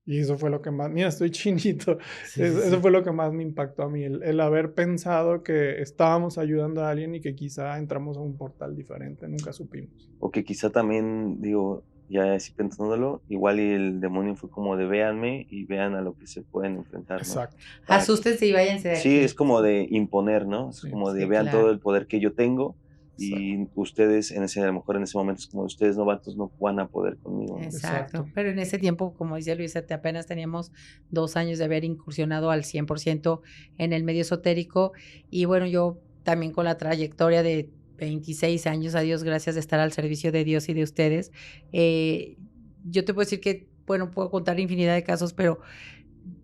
Y eso fue lo que más, mira, estoy chinito. Eso fue lo que más me impactó a mí, el haber pensado que estábamos ayudando a alguien y que quizá entramos a un portal diferente, nunca supimos. O que quizá también, digo, ya así pensándolo, igual y el demonio fue como de véanme y vean a lo que se pueden enfrentar, ¿no? Exacto. Asústense y váyanse de aquí. Sí, es como de imponer, ¿no? Es como de vean todo el poder que yo tengo. Y ustedes, a lo mejor en ese momento es como ustedes novatos no van a poder conmigo, ¿no? Exacto. Pero en ese tiempo, como dice Luisa, apenas teníamos 2 años de haber incursionado al 100% en el medio esotérico. Y bueno, yo también con la trayectoria de 26 años, a Dios gracias, de estar al servicio de Dios y de ustedes. Yo te puedo decir que, bueno, puedo contar infinidad de casos, pero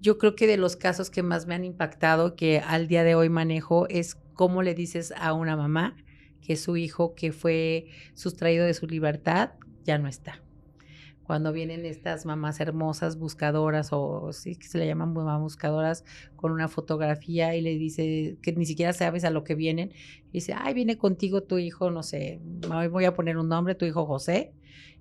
yo creo que de los casos que más me han impactado, que al día de hoy manejo, es cómo le dices a una mamá que su hijo que fue sustraído de su libertad ya no está. Cuando vienen estas mamás hermosas buscadoras, o sí que se le llaman mamás buscadoras, con una fotografía y le dice que ni siquiera sabes a lo que vienen, y dice, ay, viene contigo tu hijo, no sé, voy a poner un nombre, tu hijo José,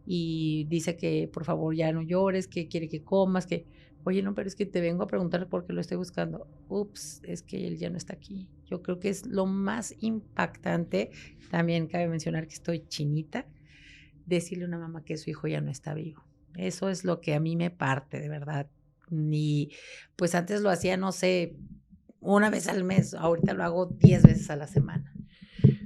y dice que por favor ya no llores, que quiere que comas, que, oye, no, pero es que te vengo a preguntar por qué lo estoy buscando. Ups, es que él ya no está aquí. Yo creo que es lo más impactante. También cabe mencionar que estoy chinita, decirle a una mamá que su hijo ya no está vivo. Eso es lo que a mí me parte, de verdad. Ni, pues antes lo hacía, no sé, una vez al mes, ahorita lo hago 10 veces a la semana.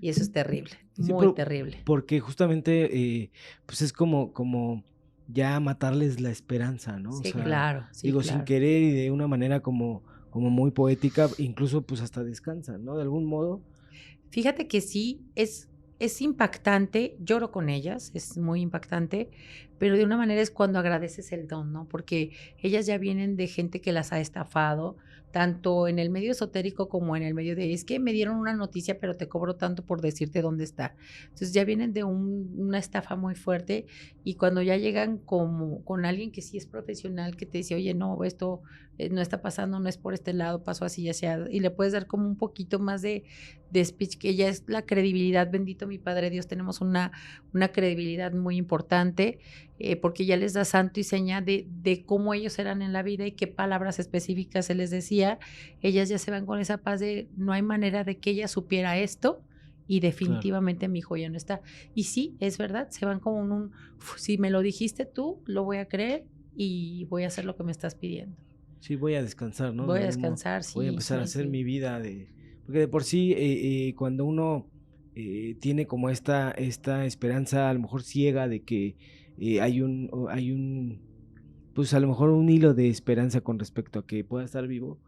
Y eso es terrible, muy terrible. Porque justamente, pues es como ya matarles la esperanza, ¿no? Sí, o sea, claro. Sí, digo, claro. sin querer y de una manera como muy poética, incluso pues hasta descansan, ¿no? De algún modo. Fíjate que sí, es impactante, lloro con ellas, es muy impactante, pero de una manera es cuando agradeces el don, ¿no? Porque ellas ya vienen de gente que las ha estafado, tanto en el medio esotérico como en el medio de, es que me dieron una noticia, pero te cobro tanto por decirte dónde está. Entonces ya vienen de una estafa muy fuerte, y cuando ya llegan con alguien que sí es profesional, que te dice, oye, no, esto no está pasando, no es por este lado, pasó así, ya sea, y le puedes dar como un poquito más de speech, que ya es la credibilidad, bendito mi Padre Dios, tenemos una credibilidad muy importante, porque ya les da santo y seña de cómo ellos eran en la vida y qué palabras específicas se les decía. Ellas ya se van con esa paz de no hay manera de que ella supiera esto, y definitivamente mi hijo ya no está. Y sí, es verdad, se van como si me lo dijiste tú, lo voy a creer y voy a hacer lo que me estás pidiendo. Sí, voy a descansar, ¿no? Voy a descansar, sí. Voy a empezar a hacer mi vida porque de por sí, cuando uno tiene como esta esperanza, a lo mejor ciega de que hay un, pues a lo mejor un hilo de esperanza con respecto a que pueda estar vivo,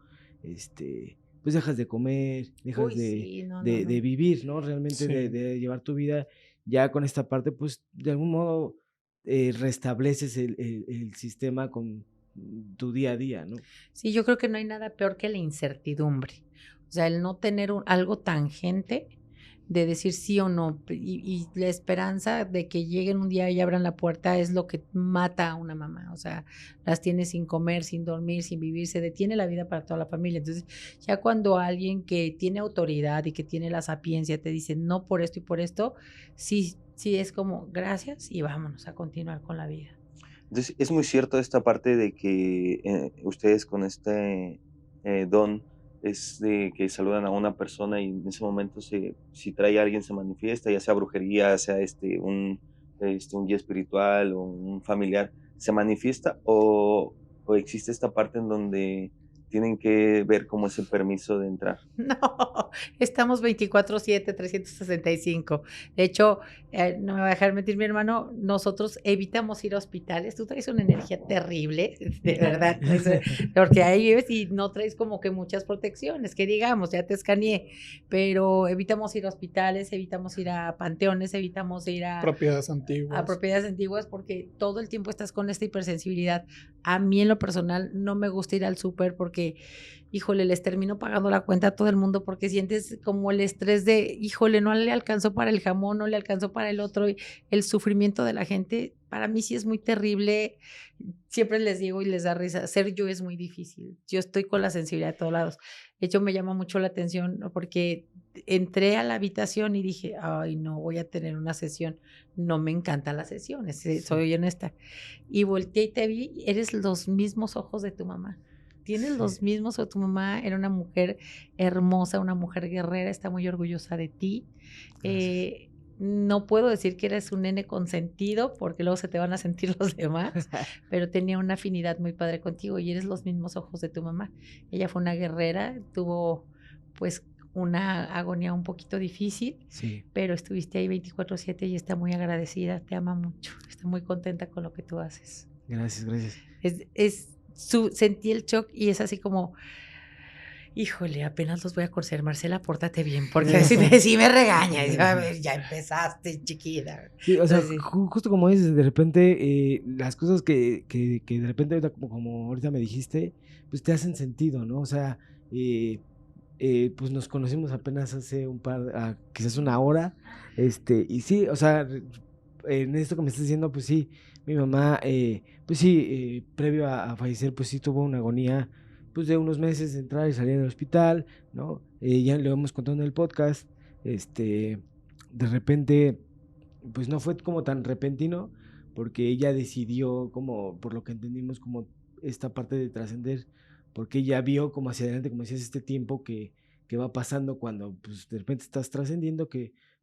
pues dejas de comer, dejas de vivir, ¿no? Realmente de llevar tu vida ya con esta parte, pues de algún modo restableces el sistema con tu día a día, ¿no? Sí, yo creo que no hay nada peor que la incertidumbre. O sea, el no tener algo tangente de decir sí o no, y la esperanza de que lleguen un día y abran la puerta es lo que mata a una mamá. O sea, las tiene sin comer, sin dormir, sin vivir, se detiene la vida para toda la familia. Entonces, ya cuando alguien que tiene autoridad y que tiene la sapiencia te dice no por esto y por esto, sí es como gracias y vámonos a continuar con la vida. Entonces, es muy cierto esta parte de que ustedes con este don es de que saludan a una persona y en ese momento si trae a alguien se manifiesta, ya sea brujería, sea un guía espiritual o un familiar, ¿se manifiesta o existe esta parte en donde tienen que ver como ese permiso de entrar. No, estamos 24/7, 365. De hecho, no me va a dejar mentir mi hermano, nosotros evitamos ir a hospitales. Tú traes una energía terrible, de verdad, porque ahí vives y no traes como que muchas protecciones, que digamos, ya te escaneé, pero evitamos ir a hospitales, evitamos ir a panteones, evitamos ir a Propiedades antiguas. a propiedades antiguas porque todo el tiempo estás con esta hipersensibilidad. A mí en lo personal no me gusta ir al súper porque, híjole, les termino pagando la cuenta a todo el mundo porque sientes como el estrés de, híjole, no le alcanzó para el jamón, no le alcanzó para el otro, y el sufrimiento de la gente, para mí sí es muy terrible. Siempre les digo y les da risa, ser yo es muy difícil. Yo estoy con la sensibilidad de todos lados. De hecho, me llama mucho la atención, ¿no? Porque entré a la habitación y dije, ay, no, voy a tener una sesión. No me encantan las sesiones, soy honesta. Y volteé y te vi, eres los mismos ojos de tu mamá. Tienes los mismos ojos. Tu mamá era una mujer hermosa, una mujer guerrera, está muy orgullosa de ti. No puedo decir que eres un nene consentido porque luego se te van a sentir los demás, pero tenía una afinidad muy padre contigo y eres los mismos ojos de tu mamá. Ella fue una guerrera, tuvo pues una agonía un poquito difícil, Sí. pero estuviste ahí 24/7 y está muy agradecida, te ama mucho, está muy contenta con lo que tú haces. Gracias, gracias. Sentí el shock y es así como, híjole, apenas los voy a conocer, Marcela, pórtate bien, porque si me regaña, y, a ver, ya empezaste, chiquita. Sí, o sea, Entonces, justo como dices, de repente las cosas que de repente ahorita, como ahorita me dijiste, pues te hacen sentido, ¿no? O sea, pues nos conocimos apenas hace quizás una hora, y sí, o sea, en esto que me estás diciendo, pues sí, mi mamá, pues sí, previo a fallecer, pues sí tuvo una agonía, pues de unos meses de entrar y salir del hospital, ¿no? Ya lo hemos contado en el podcast, de repente, pues no fue como tan repentino, porque ella decidió, como por lo que entendimos, como esta parte de trascender, porque ella vio como hacia adelante, como decías, este tiempo que va pasando cuando pues de repente estás trascendiendo,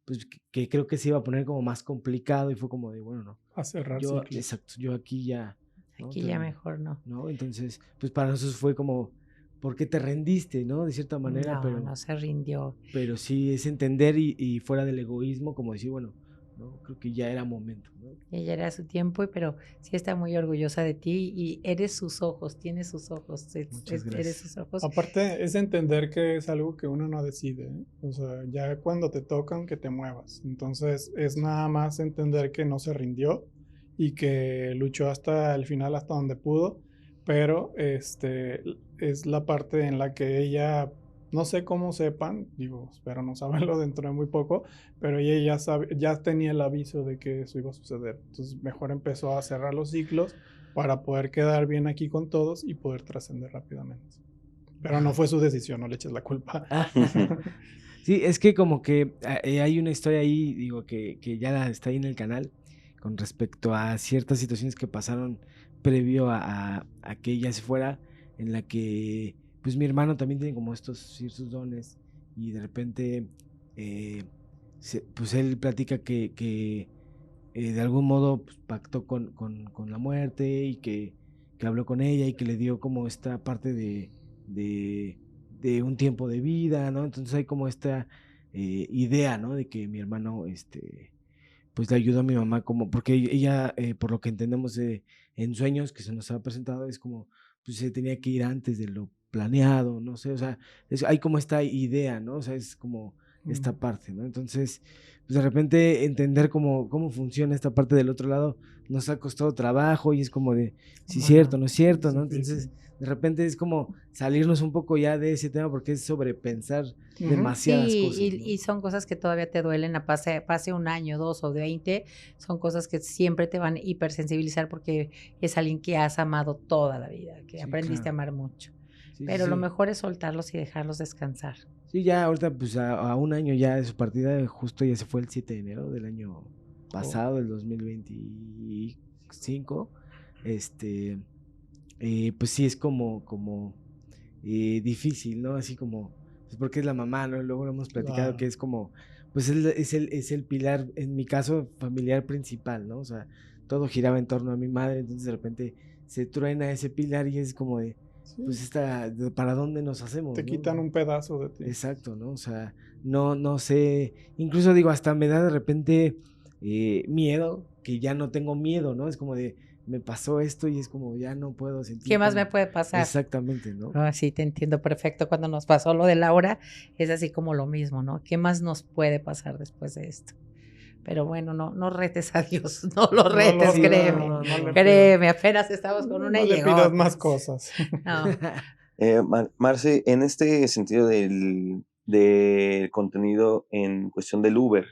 pues que creo que se iba a poner como más complicado y fue como de, bueno, no, A cerrar yo, ciclos. exacto, yo aquí ya, ¿no? aquí ya mejor no. ¿no? Entonces, pues para nosotros fue como, ¿por qué te rendiste, no? De cierta manera, No, no se rindió. pero sí es entender y fuera del egoísmo, como decir, bueno, ¿no? Creo que ya era momento, ¿no? Ella era su tiempo, pero sí está muy orgullosa de ti y eres sus ojos, tienes sus ojos, Muchas eres gracias. sus ojos. Aparte, es entender que es algo que uno no decide, ¿eh? O sea, ya cuando te tocan, que te muevas. Entonces, es nada más entender que no se rindió y que luchó hasta el final, hasta donde pudo, pero es la parte en la que ella, no sé cómo sepan, digo, espero no saberlo dentro de muy poco, pero ella ya tenía el aviso de que eso iba a suceder. Entonces, mejor empezó a cerrar los ciclos para poder quedar bien aquí con todos y poder trascender rápidamente. Pero no fue su decisión, no le eches la culpa. Sí, es que como que hay una historia ahí, digo, que ya está ahí en el canal, con respecto a ciertas situaciones que pasaron previo a que ella se fuera, en la que pues mi hermano también tiene como estos ciertos dones y de repente pues él platica que de algún modo pues, pactó con la muerte y que habló con ella y que le dio como esta parte de un tiempo de vida, ¿no? Entonces hay como esta idea, ¿no? De que mi hermano, pues le ayudó a mi mamá como, porque ella, por lo que entendemos en sueños que se nos ha presentado, es como, pues se tenía que ir antes de lo planeado, no sé, o sea, hay como esta idea, ¿no? O sea, es como esta parte, ¿no? Entonces, pues de repente entender cómo funciona esta parte del otro lado nos ha costado trabajo y es como de, sí es cierto, no es cierto, ¿no? Entonces, de repente es como salirnos un poco ya de ese tema porque es sobrepensar demasiadas Sí, cosas, ¿no? y son cosas que todavía te duelen, pase un año, 2 o 20, son cosas que siempre te van a hipersensibilizar porque es alguien que has amado toda la vida, que Sí, aprendiste claro. a amar mucho. Sí, Pero sí, lo sí. mejor es soltarlos y dejarlos descansar. Sí, ya ahorita pues a un año ya de su partida, justo ya se fue el 7 de enero del año pasado, del 2025, pues sí es como difícil, ¿no? Así como, pues porque es la mamá, ¿no? Luego lo hemos platicado Claro. que es como, pues es el pilar, en mi caso, familiar principal, ¿no? O sea, todo giraba en torno a mi madre, entonces de repente se truena ese pilar y es como de, pues ¿para dónde nos hacemos? Te ¿no? quitan un pedazo de ti. Exacto, ¿no? O sea, no sé, incluso digo, hasta me da de repente miedo, que ya no tengo miedo, ¿no? Es como de, me pasó esto y es como, ya no puedo sentir. ¿Qué más me puede pasar? Exactamente, ¿no? Sí, te entiendo perfecto. Cuando nos pasó lo de Laura, es así como lo mismo, ¿no? ¿Qué más nos puede pasar después de esto? Pero bueno, no retes a Dios, no lo retes, créeme. Créeme, apenas estamos con una no le pidas más cosas. No. Marce, en este sentido del contenido en cuestión del Uber,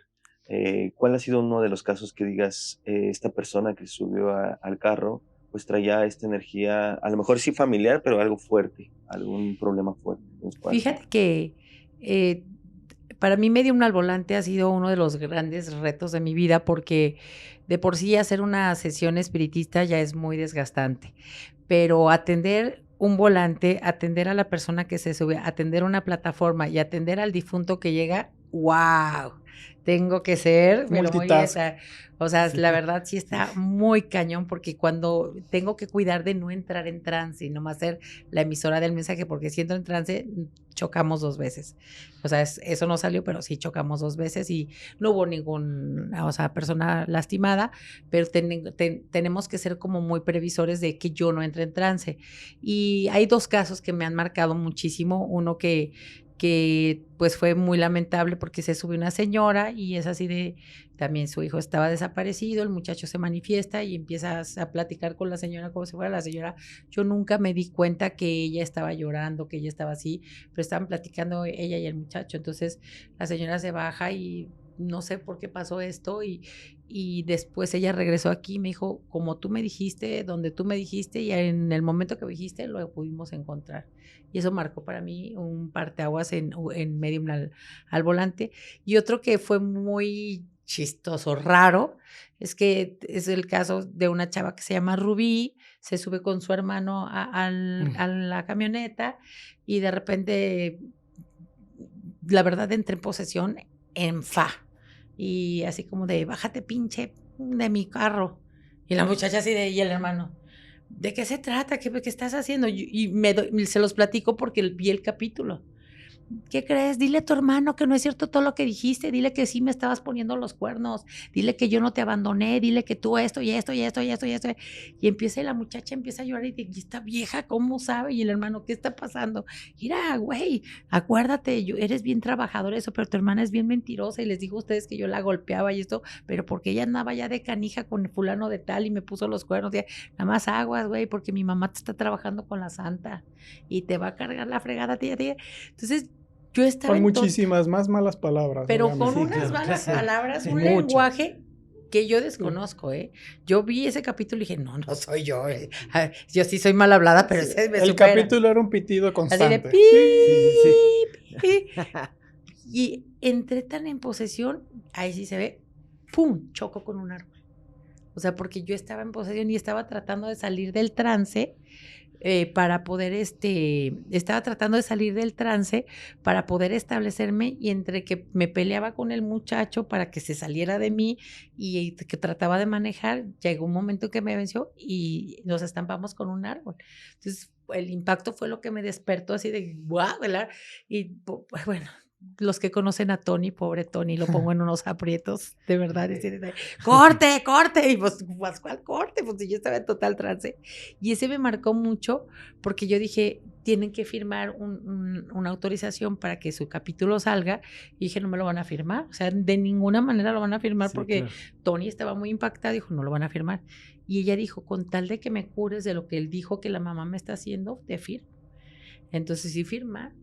¿cuál ha sido uno de los casos que digas, esta persona que subió al carro, pues traía esta energía, a lo mejor sí familiar, pero algo fuerte, algún problema fuerte? Fíjate que para mí Medium al Volante ha sido uno de los grandes retos de mi vida porque de por sí hacer una sesión espiritista ya es muy desgastante, pero atender un volante, atender a la persona que se sube, atender una plataforma y atender al difunto que llega, ¡wow! Tengo que ser, o sea, sí. La verdad sí está muy cañón porque cuando tengo que cuidar de no entrar en trance y nomás ser la emisora del mensaje, porque si entro en trance, chocamos 2 veces. O sea, eso no salió, pero sí chocamos 2 veces y no hubo ninguna, o sea, persona lastimada, pero tenemos que ser como muy previsores de que yo no entre en trance. Y hay 2 casos que me han marcado muchísimo. Uno que pues fue muy lamentable porque se sube una señora y es así de, también su hijo estaba desaparecido, el muchacho se manifiesta y empiezas a platicar con la señora como si fuera la señora. Yo nunca me di cuenta que ella estaba llorando, que ella estaba así, pero estaban platicando ella y el muchacho. Entonces la señora se baja y no sé por qué pasó esto y después ella regresó aquí y me dijo, como tú me dijiste, donde tú me dijiste y en el momento que me dijiste lo pudimos encontrar. Y eso marcó para mí un parteaguas en Medium al Volante. Y otro que fue muy chistoso, raro, es que es el caso de una chava que se llama Rubí, se sube con su hermano a la camioneta y de repente, la verdad, entré en posesión en fa. Y así como de, bájate pinche de mi carro. Y la muchacha así de, y el hermano, ¿de qué se trata? ¿Qué estás haciendo? Y se los platico porque vi el capítulo. ¿Qué crees? Dile a tu hermano que no es cierto todo lo que dijiste, dile que sí me estabas poniendo los cuernos, dile que yo no te abandoné, dile que tú esto y esto y esto y esto y esto. Y la muchacha empieza a llorar y dice, ¿y esta vieja cómo sabe? Y el hermano, ¿qué está pasando? Mira, güey, acuérdate, eres bien trabajador eso, pero tu hermana es bien mentirosa y les dijo a ustedes que yo la golpeaba y esto, pero porque ella andaba ya de canija con el fulano de tal y me puso los cuernos. Y, nada más aguas, güey, porque mi mamá te está trabajando con la santa y te va a cargar la fregada, tía. Entonces, yo estaba con muchísimas más malas palabras. Pero obviamente. Con unas malas palabras, un lenguaje que yo desconozco, ¿eh? Yo vi ese capítulo y dije, no soy yo. Yo sí soy mal hablada, pero ese me supera. El capítulo era un pitido constante. Así de pi, pi. Y entré tan en posesión, ahí sí se ve, ¡pum!, choco con un árbol. O sea, porque yo estaba en posesión y estaba tratando de salir del trance, para poder, estaba tratando de salir del trance para poder establecerme y entre que me peleaba con el muchacho para que se saliera de mí y que trataba de manejar, llegó un momento que me venció y nos estampamos con un árbol. Entonces, el impacto fue lo que me despertó así de, ¡guau! ¿Verdad? Y bueno, los que conocen a Tony, pobre Tony, lo pongo en unos aprietos, de verdad, ¡corte, corte! Y pues, ¿cuál corte? Pues yo estaba en total trance. Y ese me marcó mucho porque yo dije, tienen que firmar una autorización para que su capítulo salga. Y dije, no me lo van a firmar. O sea, de ninguna manera lo van a firmar porque claro. Tony estaba muy impactado, dijo, no lo van a firmar. Y ella dijo, con tal de que me cures de lo que él dijo que la mamá me está haciendo, te firmo. Entonces sí firma.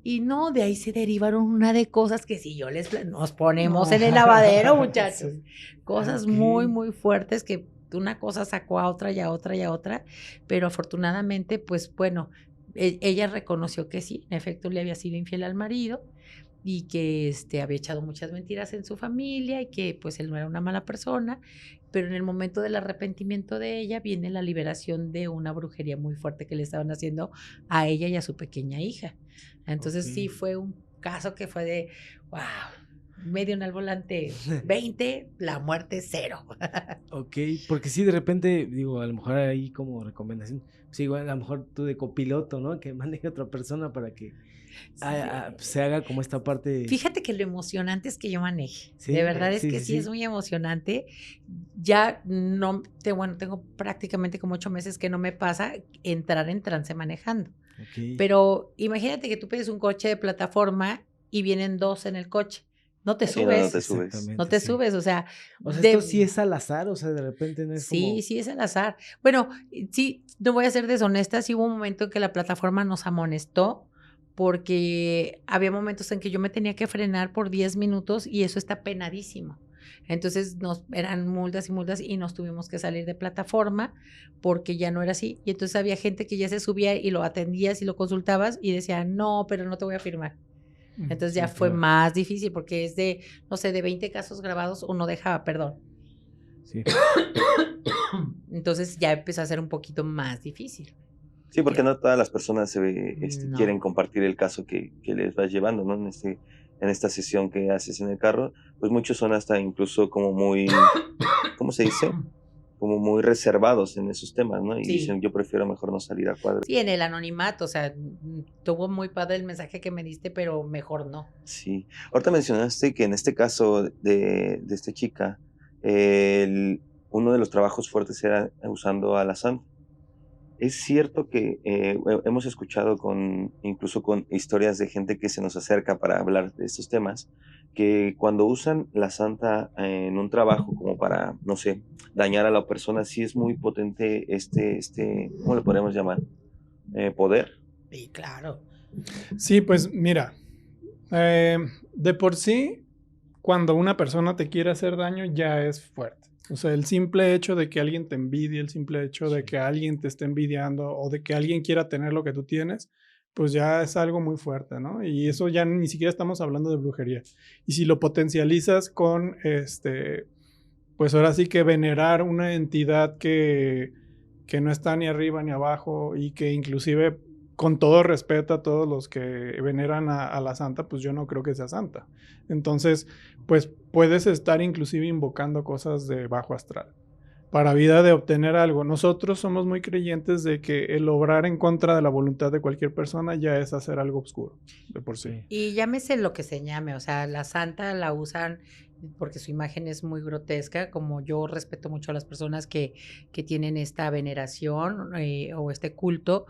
Y no, de ahí se derivaron una de cosas que si yo nos ponemos en el lavadero, muchachos. Cosas muy, muy fuertes que una cosa sacó a otra y a otra y a otra, pero afortunadamente, pues bueno, ella reconoció que sí, en efecto le había sido infiel al marido y que había echado muchas mentiras en su familia y que pues él no era una mala persona, pero en el momento del arrepentimiento de ella viene la liberación de una brujería muy fuerte que le estaban haciendo a ella y a su pequeña hija. Entonces sí fue un caso que fue de wow. medio en el volante 20, la muerte 0. Ok, porque sí, de repente, digo, a lo mejor ahí como recomendación, pues igual a lo mejor tú de copiloto, ¿no? Que maneje a otra persona para que se haga como esta parte. Fíjate que lo emocionante es que yo maneje. Sí, De verdad es sí, que sí, sí es sí. muy emocionante. Ya no, bueno, tengo prácticamente como 8 meses que no me pasa entrar en trance manejando. Ok. Pero imagínate que tú pides un coche de plataforma y vienen 2 en el coche. No te Sí, no te subes, subes. no Exactamente, te sí. subes, o sea, O sea, esto sí es al azar, o sea, de repente no es sí, como. sí es al azar. Bueno, sí, no voy a ser deshonesta, sí hubo un momento en que la plataforma nos amonestó porque había momentos en que yo me tenía que frenar por 10 minutos y eso está penadísimo. Entonces eran multas y multas y nos tuvimos que salir de plataforma porque ya no era así. Y entonces había gente que ya se subía y lo atendías y lo consultabas y decía, no, pero no te voy a firmar. Entonces Sí, ya fue claro. más difícil porque es de, no sé, de 20 casos grabados, uno dejaba, perdón. Sí. Entonces ya empezó a ser un poquito más difícil. Sí, porque no todas las personas quieren No. compartir el caso que les vas llevando, ¿no? En esta sesión que haces en el carro, pues muchos son hasta incluso como muy, ¿cómo se dice? Como muy reservados en esos temas, ¿no? Y Sí. dicen, yo prefiero mejor no salir a cuadro. Sí, en el anonimato, o sea, tuvo muy padre el mensaje que me diste, pero mejor no. Sí. Ahorita mencionaste que en este caso de esta chica, uno de los trabajos fuertes era usando a la santa. Es cierto que hemos escuchado incluso con historias de gente que se nos acerca para hablar de estos temas, que cuando usan la santa en un trabajo como para, no sé, dañar a la persona, sí es muy potente ¿cómo le podemos llamar? Poder. Sí, claro. Sí, pues mira, de por sí, cuando una persona te quiere hacer daño ya es fuerte. O sea, el simple hecho de que alguien te envidie, el simple hecho de que alguien te esté envidiando o de que alguien quiera tener lo que tú tienes, pues ya es algo muy fuerte, ¿no? Y eso ya ni siquiera estamos hablando de brujería. Y si lo potencializas con, pues ahora sí que venerar una entidad que no está ni arriba ni abajo y que inclusive con todo respeto a todos los que veneran a la santa, pues yo no creo que sea santa. Entonces, pues puedes estar inclusive invocando cosas de bajo astral para vida de obtener algo. Nosotros somos muy creyentes de que el obrar en contra de la voluntad de cualquier persona ya es hacer algo oscuro, de por sí. Y llámese lo que se llame, o sea, la santa la usan porque su imagen es muy grotesca, como yo respeto mucho a las personas que tienen esta veneración o este culto,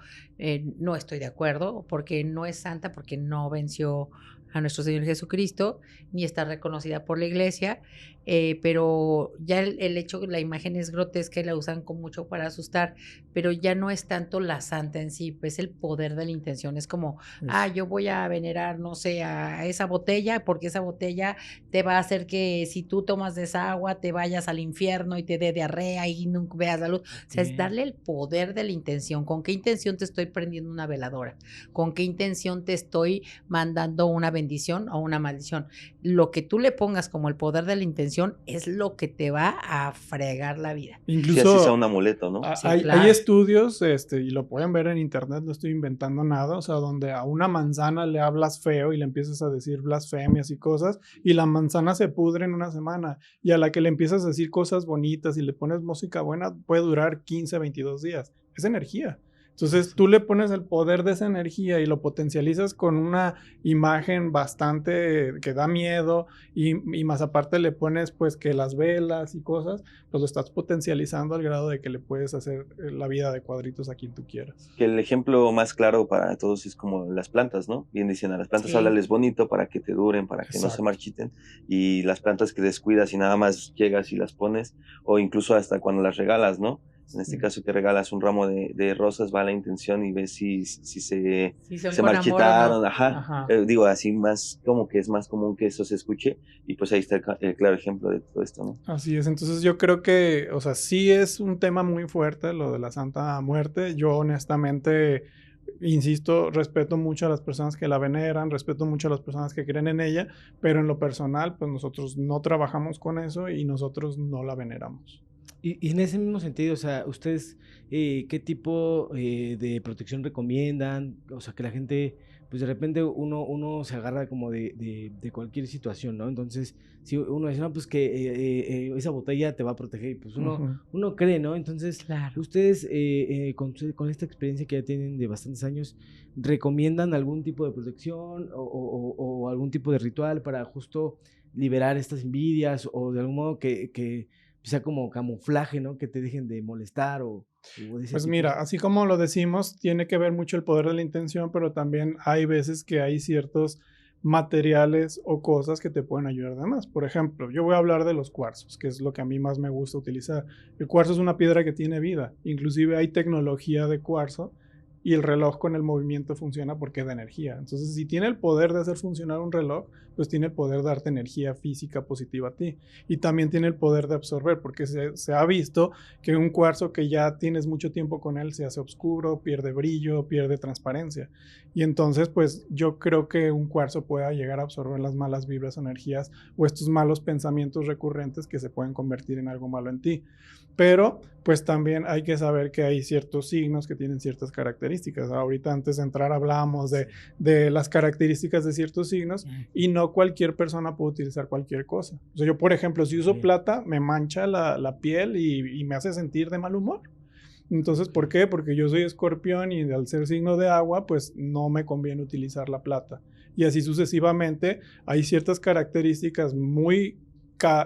no estoy de acuerdo, porque no es santa, porque no venció a nuestro Señor Jesucristo, ni está reconocida por la iglesia, pero ya el hecho que la imagen es grotesca y la usan con mucho para asustar, pero ya no es tanto la santa en sí, pues el poder de la intención, es como, yo voy a venerar, no sé, a esa botella, porque esa botella te va a hacer que si tú tomas de esa agua te vayas al infierno y te dé diarrea y nunca veas la luz. O sea, es darle el poder de la intención. ¿Con qué intención te estoy prendiendo una veladora? ¿Con qué intención te estoy mandando una bendición o una maldición? Lo que tú le pongas como el poder de la intención es lo que te va a fregar la vida. Si así sea un amuleto, ¿no? Sí, Hay claro. estudios, y lo pueden ver en internet, no estoy inventando nada, o sea, donde a una manzana le hablas feo y le empiezas a decir blasfemias y cosas, y la manzana se pudre en una semana, y a la que le empiezas a decir cosas bonitas y le pones música buena, puede durar 15, 22 días. Es energía. Entonces tú le pones el poder de esa energía y lo potencializas con una imagen bastante que da miedo y más aparte le pones pues que las velas y cosas, pues lo estás potencializando al grado de que le puedes hacer la vida de cuadritos a quien tú quieras. Que el ejemplo más claro para todos es como las plantas, ¿no? Bien dicen, a las plantas Sí. háblales bonito para que te duren, para que no se Exacto. marchiten. Y las plantas que descuidas y nada más llegas y las pones, o incluso hasta cuando las regalas, ¿no? En este caso que regalas un ramo de rosas, va la intención y ves si Si se son con marchitaron, amor o no. Ajá. Digo, así más como que es más común que eso se escuche y pues ahí está el claro ejemplo de todo esto, ¿no? Así es, entonces yo creo que, o sea, sí es un tema muy fuerte lo de la Santa Muerte. Yo honestamente, insisto, respeto mucho a las personas que la veneran, respeto mucho a las personas que creen en ella, pero en lo personal, pues nosotros no trabajamos con eso y nosotros no la veneramos. Y en ese mismo sentido, o sea, ustedes, ¿qué tipo de protección recomiendan? O sea, que la gente, pues de repente uno se agarra como de cualquier situación, ¿no? Entonces, si uno dice, no, pues que esa botella te va a proteger, y pues Ujú. uno cree, ¿no? Entonces, Claro. ustedes, con esta experiencia que ya tienen de bastantes años, ¿recomiendan algún tipo de protección o algún tipo de ritual para justo liberar estas envidias o de algún modo que sea como camuflaje, ¿no? Que te dejen de molestar o de ese Pues tipo. mira, así como lo decimos, tiene que ver mucho el poder de la intención, pero también hay veces que hay ciertos materiales o cosas que te pueden ayudar además. Por ejemplo, yo voy a hablar de los cuarzos, que es lo que a mí más me gusta utilizar. El cuarzo es una piedra que tiene vida, inclusive hay tecnología de cuarzo y el reloj con el movimiento funciona porque es de energía. Entonces, si tiene el poder de hacer funcionar un reloj, pues tiene el poder de darte energía física positiva a ti. Y también tiene el poder de absorber, porque se ha visto que un cuarzo que ya tienes mucho tiempo con él se hace oscuro, pierde brillo, pierde transparencia. Y entonces, pues yo creo que un cuarzo pueda llegar a absorber las malas vibras, energías o estos malos pensamientos recurrentes que se pueden convertir en algo malo en ti. Pero pues también hay que saber que hay ciertos signos que tienen ciertas características. Ahorita antes de entrar hablábamos de las características de ciertos signos y no cualquier persona puede utilizar cualquier cosa. O sea, yo, por ejemplo, si uso Ok, plata, me mancha la piel y me hace sentir de mal humor. Entonces, ¿por ok. qué? Porque yo soy escorpión y al ser signo de agua, pues no me conviene utilizar la plata. Y así sucesivamente, hay ciertas características muy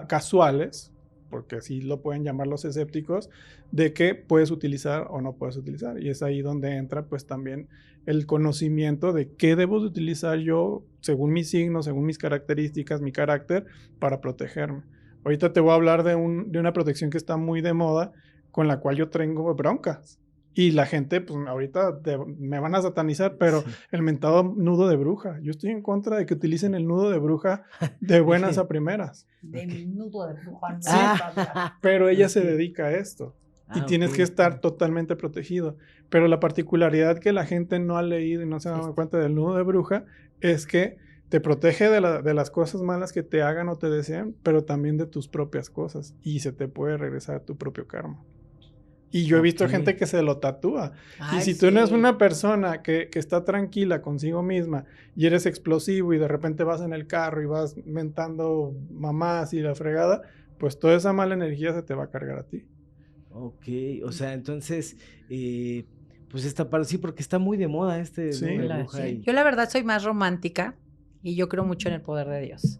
casuales, porque así lo pueden llamar los escépticos, de que puedes utilizar o no puedes utilizar. Y es ahí donde entra pues también el conocimiento de qué debo de utilizar yo según mi signo, según mis características, mi carácter, para protegerme. Ahorita te voy a hablar de una protección que está muy de moda, con la cual yo tengo broncas. Y la gente, pues ahorita me van a satanizar, pero Sí. el mentado nudo de bruja. Yo estoy en contra de que utilicen el nudo de bruja de buenas a primeras. De Ok. mi nudo de bruja no Sí, sabía. pero ella se Ok. dedica a esto. Y Ok. tienes que estar totalmente protegido. Pero la particularidad que la gente no ha leído y no se ha dado cuenta del nudo de bruja es que te protege de las cosas malas que te hagan o te deseen, pero también de tus propias cosas. Y se te puede regresar tu propio karma. Y yo he Ok. visto gente que se lo tatúa. Y Ay, si tú eres sí. una persona que está tranquila consigo misma y eres explosivo y de repente vas en el carro y vas mentando mamás y la fregada, pues toda esa mala energía se te va a cargar a ti. Ok. O sea, entonces, pues esta parte, sí, porque está muy de moda este nudo de Sí. bruja Sí. y. Yo la verdad soy más romántica y yo creo mucho en el poder de Dios.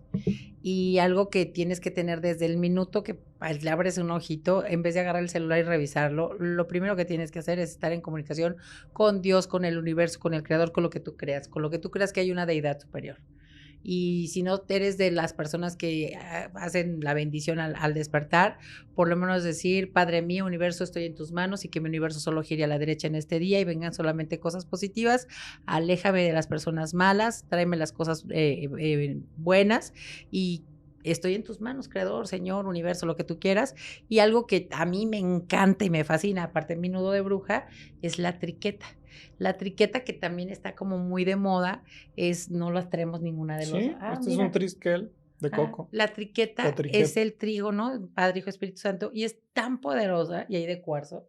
Y algo que tienes que tener desde el minuto que le abres un ojito, en vez de agarrar el celular y revisarlo, lo primero que tienes que hacer es estar en comunicación con Dios, con el universo, con el creador, con lo que tú creas, con lo que tú creas que hay una deidad superior. Y si no eres de las personas que hacen la bendición al despertar, por lo menos decir, Padre mío, universo, estoy en tus manos y que mi universo solo gire a la derecha en este día y vengan solamente cosas positivas, aléjame de las personas malas, tráeme las cosas buenas y estoy en tus manos, creador, Señor, universo, lo que tú quieras. Y algo que a mí me encanta y me fascina, aparte de mi nudo de bruja, es la triqueta. La triqueta que también está como muy de moda, no las traemos ninguna de los. Sí, Ah, este es un mira. triskel de coco La o triqueta es triquet. el trigo, ¿no? Padre, Hijo, Espíritu Santo, y es tan poderosa, y hay de cuarzo,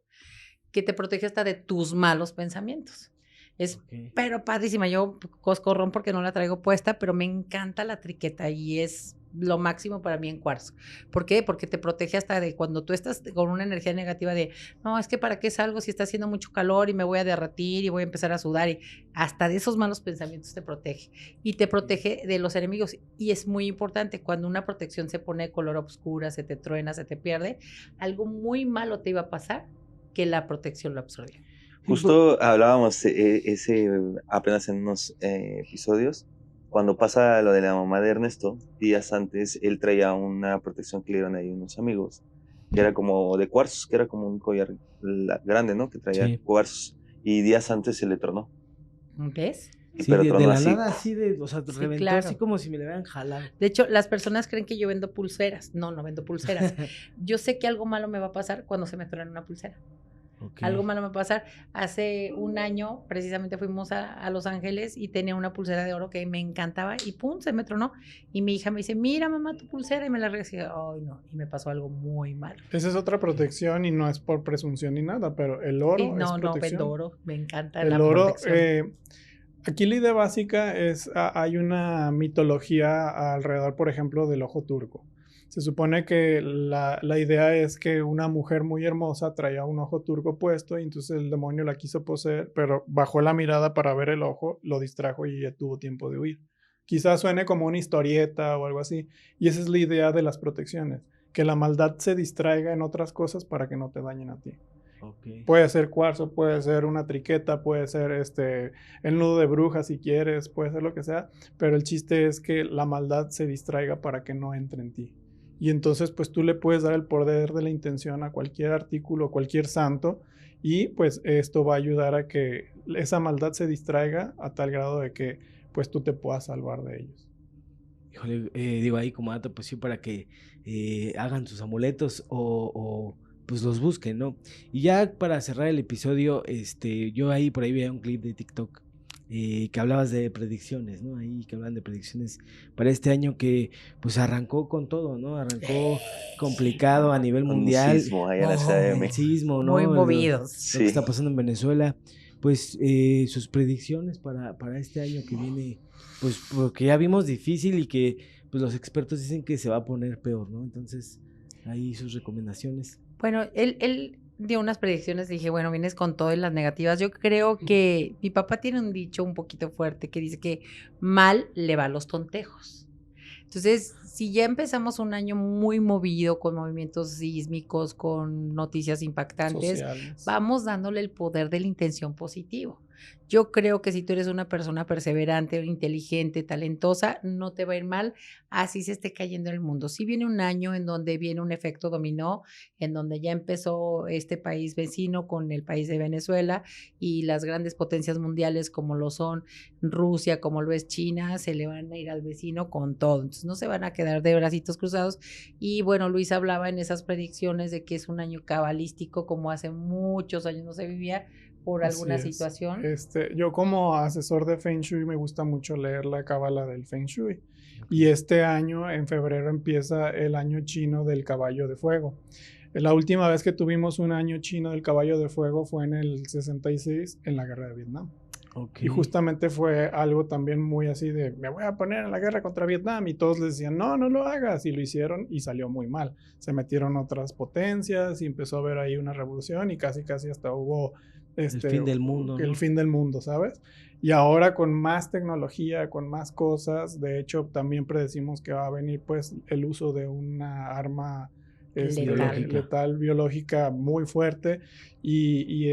que te protege hasta de tus malos pensamientos. Es, Ok. pero padrísima, yo coscorrón porque no la traigo puesta, pero me encanta la triqueta y es lo máximo para mí en cuarzo. ¿Por qué? Porque te protege hasta de cuando tú estás con una energía negativa de, no, es que para qué salgo si está haciendo mucho calor y me voy a derretir y voy a empezar a sudar y hasta de esos malos pensamientos te protege y te protege de los enemigos. Y es muy importante cuando una protección se pone de color oscura, se te truena, se te pierde, algo muy malo te iba a pasar que la protección lo absorbió. Justo hablábamos apenas en unos episodios, cuando pasa lo de la mamá de Ernesto, días antes, él traía una protección que le dieron ahí unos amigos, que era como de cuarzos, que era como un collar grande, ¿no? Que traía Sí. cuarzos, y días antes se le tronó, ¿Ves? Sí, pero de tronó la así. nada, así de, o sea, Sí, reventó así claro. como si me le hubieran jalado. De hecho, las personas creen que yo vendo pulseras. No, no vendo pulseras. Yo sé que algo malo me va a pasar cuando se me truena una pulsera. Ok. algo malo me va a pasar. Hace un año, precisamente fuimos a Los Ángeles y tenía una pulsera de oro que me encantaba y pum, se me tronó. Y mi hija me dice, mira mamá tu pulsera y me la regresé. Ay no, y me pasó algo muy malo. Esa es otra protección y no es por presunción ni nada, pero el Y oro es no, no vendo protección. oro, me encanta El la oro, protección. aquí la idea básica es, hay una mitología alrededor, por ejemplo, del ojo turco. Se supone que la idea es que una mujer muy hermosa traía un ojo turco puesto y entonces el demonio la quiso poseer, pero bajó la mirada para ver el ojo, lo distrajo y ella tuvo tiempo de huir. Quizás suene como una historieta o algo así. Y esa es la idea de las protecciones, que la maldad se distraiga en otras cosas para que no te dañen a ti. Ok. Puede ser cuarzo, puede ser una triqueta, puede ser el nudo de bruja si quieres, puede ser lo que sea, pero el chiste es que la maldad se distraiga para que no entre en ti. Y entonces pues tú le puedes dar el poder de la intención a cualquier artículo, cualquier santo, y pues esto va a ayudar a que esa maldad se distraiga a tal grado de que pues tú te puedas salvar de ellos. Híjole, digo ahí como dato, pues sí, para que hagan sus amuletos o, pues los busquen, ¿no? Y ya para cerrar el episodio, yo ahí por ahí veía un clip de TikTok que hablabas de predicciones, ¿no? Ahí que hablan de predicciones para este año que pues arrancó con todo, ¿no? Arrancó complicado a nivel Con un mundial, sismo ahí en la Ciudad de el Oh, México. sismo, muy ¿no? Lo que está Sí. pasando en Venezuela, pues sus predicciones para este año que viene, pues porque ya vimos difícil y que pues los expertos dicen que se va a poner peor, ¿no? Entonces, ahí sus recomendaciones. bueno, él dio unas predicciones, dije, bueno, vienes con todas las negativas. Yo creo que mi papá tiene un dicho un poquito fuerte que dice que mal le va a los tontejos. Entonces, si ya empezamos un año muy movido, con movimientos sísmicos, con noticias impactantes, Sociales. vamos dándole el poder de la intención positivo. Yo creo que si tú eres una persona perseverante, inteligente, talentosa, no te va a ir mal, así se esté cayendo el mundo. Si viene un año en donde viene un efecto dominó, en donde ya empezó este país vecino con el país de Venezuela y las grandes potencias mundiales como lo son Rusia, como lo es China, se le van a ir al vecino con todo. Entonces no se van a quedar de bracitos cruzados. Y bueno, Luis hablaba en esas predicciones de que es un año cabalístico, como hace muchos años no se vivía por Así alguna es. situación. Yo como asesor de Feng Shui me gusta mucho leer la cábala del Feng Shui. Y este año, en febrero, empieza el año chino del caballo de fuego. La última vez que tuvimos un año chino del caballo de fuego fue en el 66, en la guerra de Vietnam. Ok. Y justamente fue algo también muy así de, me voy a poner en la guerra contra Vietnam. Y todos les decían, no, no lo hagas. Y lo hicieron y salió muy mal. Se metieron otras potencias y empezó a haber ahí una revolución y casi, casi hasta hubo El fin del mundo, el ¿no? fin del mundo, ¿sabes? Y ahora con más tecnología, con más cosas, de hecho también predecimos que va a venir pues el uso de una arma Letal. letal biológica muy fuerte y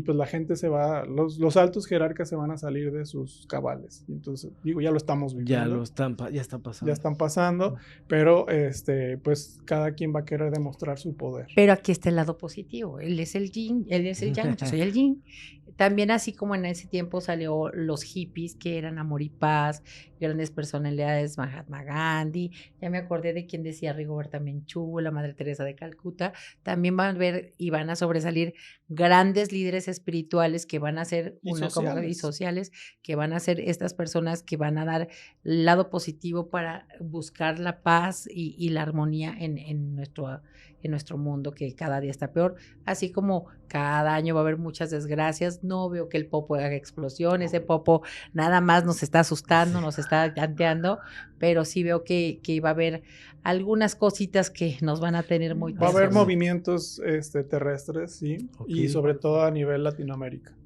pues la gente se va, los altos jerarcas se van a salir de sus cabales. Entonces, digo, ya lo estamos viviendo. Ya está pasando. Ya están pasando, pero pues cada quien va a querer demostrar su poder. Pero aquí está el lado positivo. Él es el yin, él es el yang, yo soy el yin. También así como en ese tiempo salió los hippies, que eran amor y paz, grandes personalidades, Mahatma Gandhi, ya me acordé de quien decía Rigoberta Menchú, la Madre Teresa de Calcuta, también van a ver y van a sobresalir grandes líderes espirituales que van a ser Y y sociales, que van a ser estas personas que van a dar el lado positivo para buscar la paz y la armonía en nuestro mundo, que cada día está peor, así como cada año va a haber muchas desgracias. No veo que el Popo haga explosiones, ese Popo nada más nos está asustando, nos está tanteando, pero sí veo que va a haber algunas cositas que nos van a tener muy Va a haber tensos. movimientos terrestres, sí, y Ok. sobre todo a nivel Latinoamérica.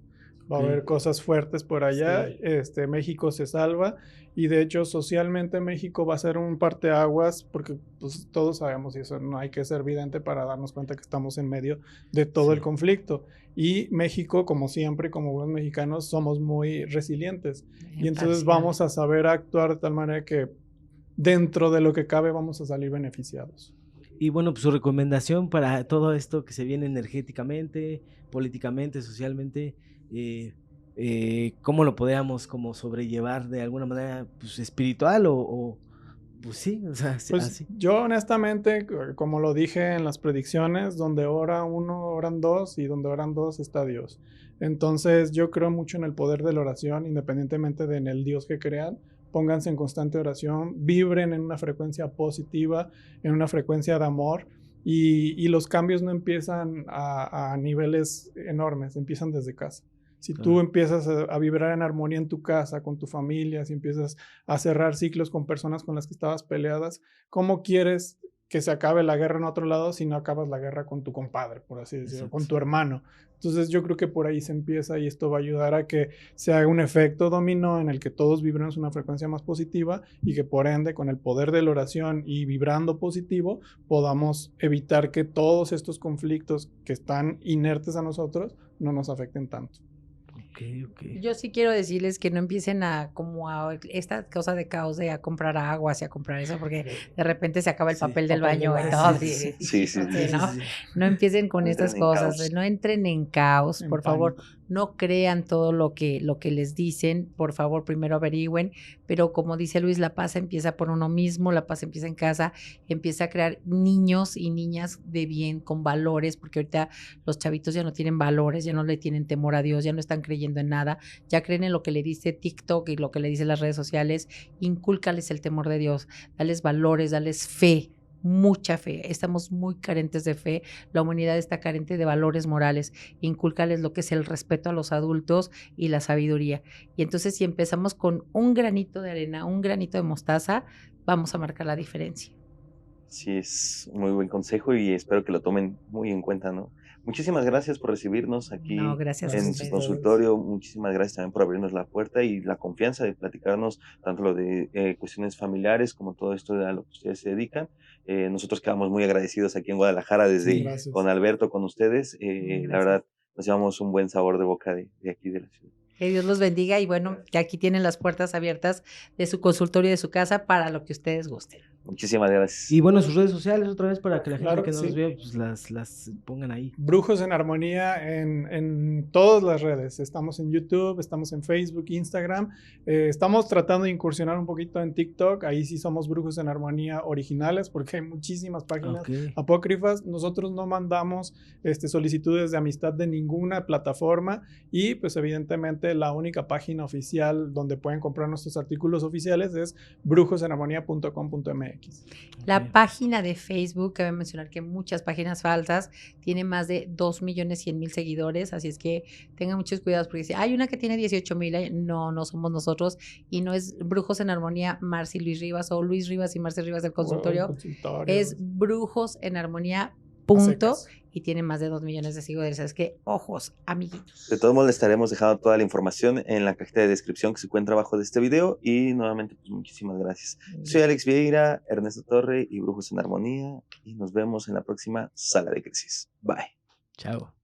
Va a Ok. haber cosas fuertes por allá. Sí. México se salva y de hecho socialmente México va a ser un parteaguas porque pues, todos sabemos y eso no hay que ser vidente para darnos cuenta que estamos en medio de todo el Sí. conflicto. Y México, como siempre, como buenos mexicanos, somos muy resilientes. Y entonces vamos a saber actuar de tal manera que dentro de lo que cabe vamos a salir beneficiados. Y bueno, pues su recomendación para todo esto que se viene energéticamente, políticamente, socialmente, ¿cómo lo podríamos como sobrellevar de alguna manera pues, espiritual o pues sí, o sea, Pues así. yo honestamente, como lo dije en las predicciones, donde ora uno, oran dos, y donde oran dos está Dios. Entonces yo creo mucho en el poder de la oración, independientemente de en el Dios que crean. Pónganse en constante oración, vibren en una frecuencia positiva, en una frecuencia de amor, y los cambios no empiezan a niveles enormes, empiezan desde casa. Si tú empiezas a vibrar en armonía en tu casa, con tu familia, si empiezas a cerrar ciclos con personas con las que estabas peleadas, ¿cómo quieres que se acabe la guerra en otro lado si no acabas la guerra con tu compadre, por así decirlo, con tu hermano? Entonces yo creo que por ahí se empieza, y esto va a ayudar a que se haga un efecto dominó en el que todos vibremos una frecuencia más positiva, y que por ende, con el poder de la oración y vibrando positivo, podamos evitar que todos estos conflictos que están inertes a nosotros no nos afecten tanto. Ok. Yo sí quiero decirles que no empiecen a como a esta cosa de caos de a comprar aguas y a comprar eso, porque de repente se acaba el papel del baño y todo. Sí. ¿No? No empiecen con No estas entren en cosas, caos. no entren en caos, En por favor. pánico. No crean todo lo que les dicen, por favor, primero averigüen, pero como dice Luis, la paz empieza por uno mismo, la paz empieza en casa, empieza a crear niños y niñas de bien, con valores, porque ahorita los chavitos ya no tienen valores, ya no le tienen temor a Dios, ya no están creyendo en nada, ya creen en lo que le dice TikTok y lo que le dicen las redes sociales. Incúlcales el temor de Dios, dales valores, dales fe, mucha fe. Estamos muy carentes de fe, la humanidad está carente de valores morales. Incúlcales lo que es el respeto a los adultos y la sabiduría. Y entonces, si empezamos con un granito de arena, un granito de mostaza, vamos a marcar la diferencia. Sí, es un muy buen consejo y espero que lo tomen muy en cuenta, ¿no? Muchísimas gracias por recibirnos No, aquí gracias a en su ustedes. consultorio. Muchísimas gracias también por abrirnos la puerta y la confianza de platicarnos tanto lo de cuestiones familiares como todo esto de a lo que ustedes se dedican. Nosotros quedamos muy agradecidos aquí en Guadalajara desde Gracias. con Alberto, con ustedes. La Gracias. verdad, nos llevamos un buen sabor de boca de aquí de la ciudad. Que Dios los bendiga y bueno, que aquí tienen las puertas abiertas de su consultorio y de su casa para lo que ustedes gusten. Muchísimas gracias. Y bueno, sus redes sociales otra vez para que la gente Claro que que no nos sí. vea, pues las pongan ahí. Brujos en Armonía en todas las redes. Estamos en YouTube, estamos en Facebook, Instagram. Estamos tratando de incursionar un poquito en TikTok. Ahí sí somos Brujos en Armonía originales, porque hay muchísimas páginas apócrifas. Nosotros no mandamos solicitudes de amistad de ninguna plataforma, y pues evidentemente la única página oficial donde pueden comprar nuestros artículos oficiales es brujosenarmonía.com.mx. La página de Facebook, cabe mencionar que muchas páginas falsas, tiene más de 2.100.000 seguidores, así es que tengan muchos cuidados, porque si hay una que tiene 18,000, no somos nosotros, y no es Brujos en Armonía, Marcy Luis Rivas, o Luis Rivas y Marcy Rivas del consultorio, es Brujos en Armonía, punto, y tiene más de 2 millones de seguidores, así que ojos, amiguitos. De todos modos, les estaremos dejando toda la información en la cajita de descripción que se encuentra abajo de este video. Y nuevamente, pues muchísimas gracias. Soy Alex Vieira, Ernesto Torre y Brujos en Armonía. Y nos vemos en la próxima Sala de Crisis. Bye. Chao.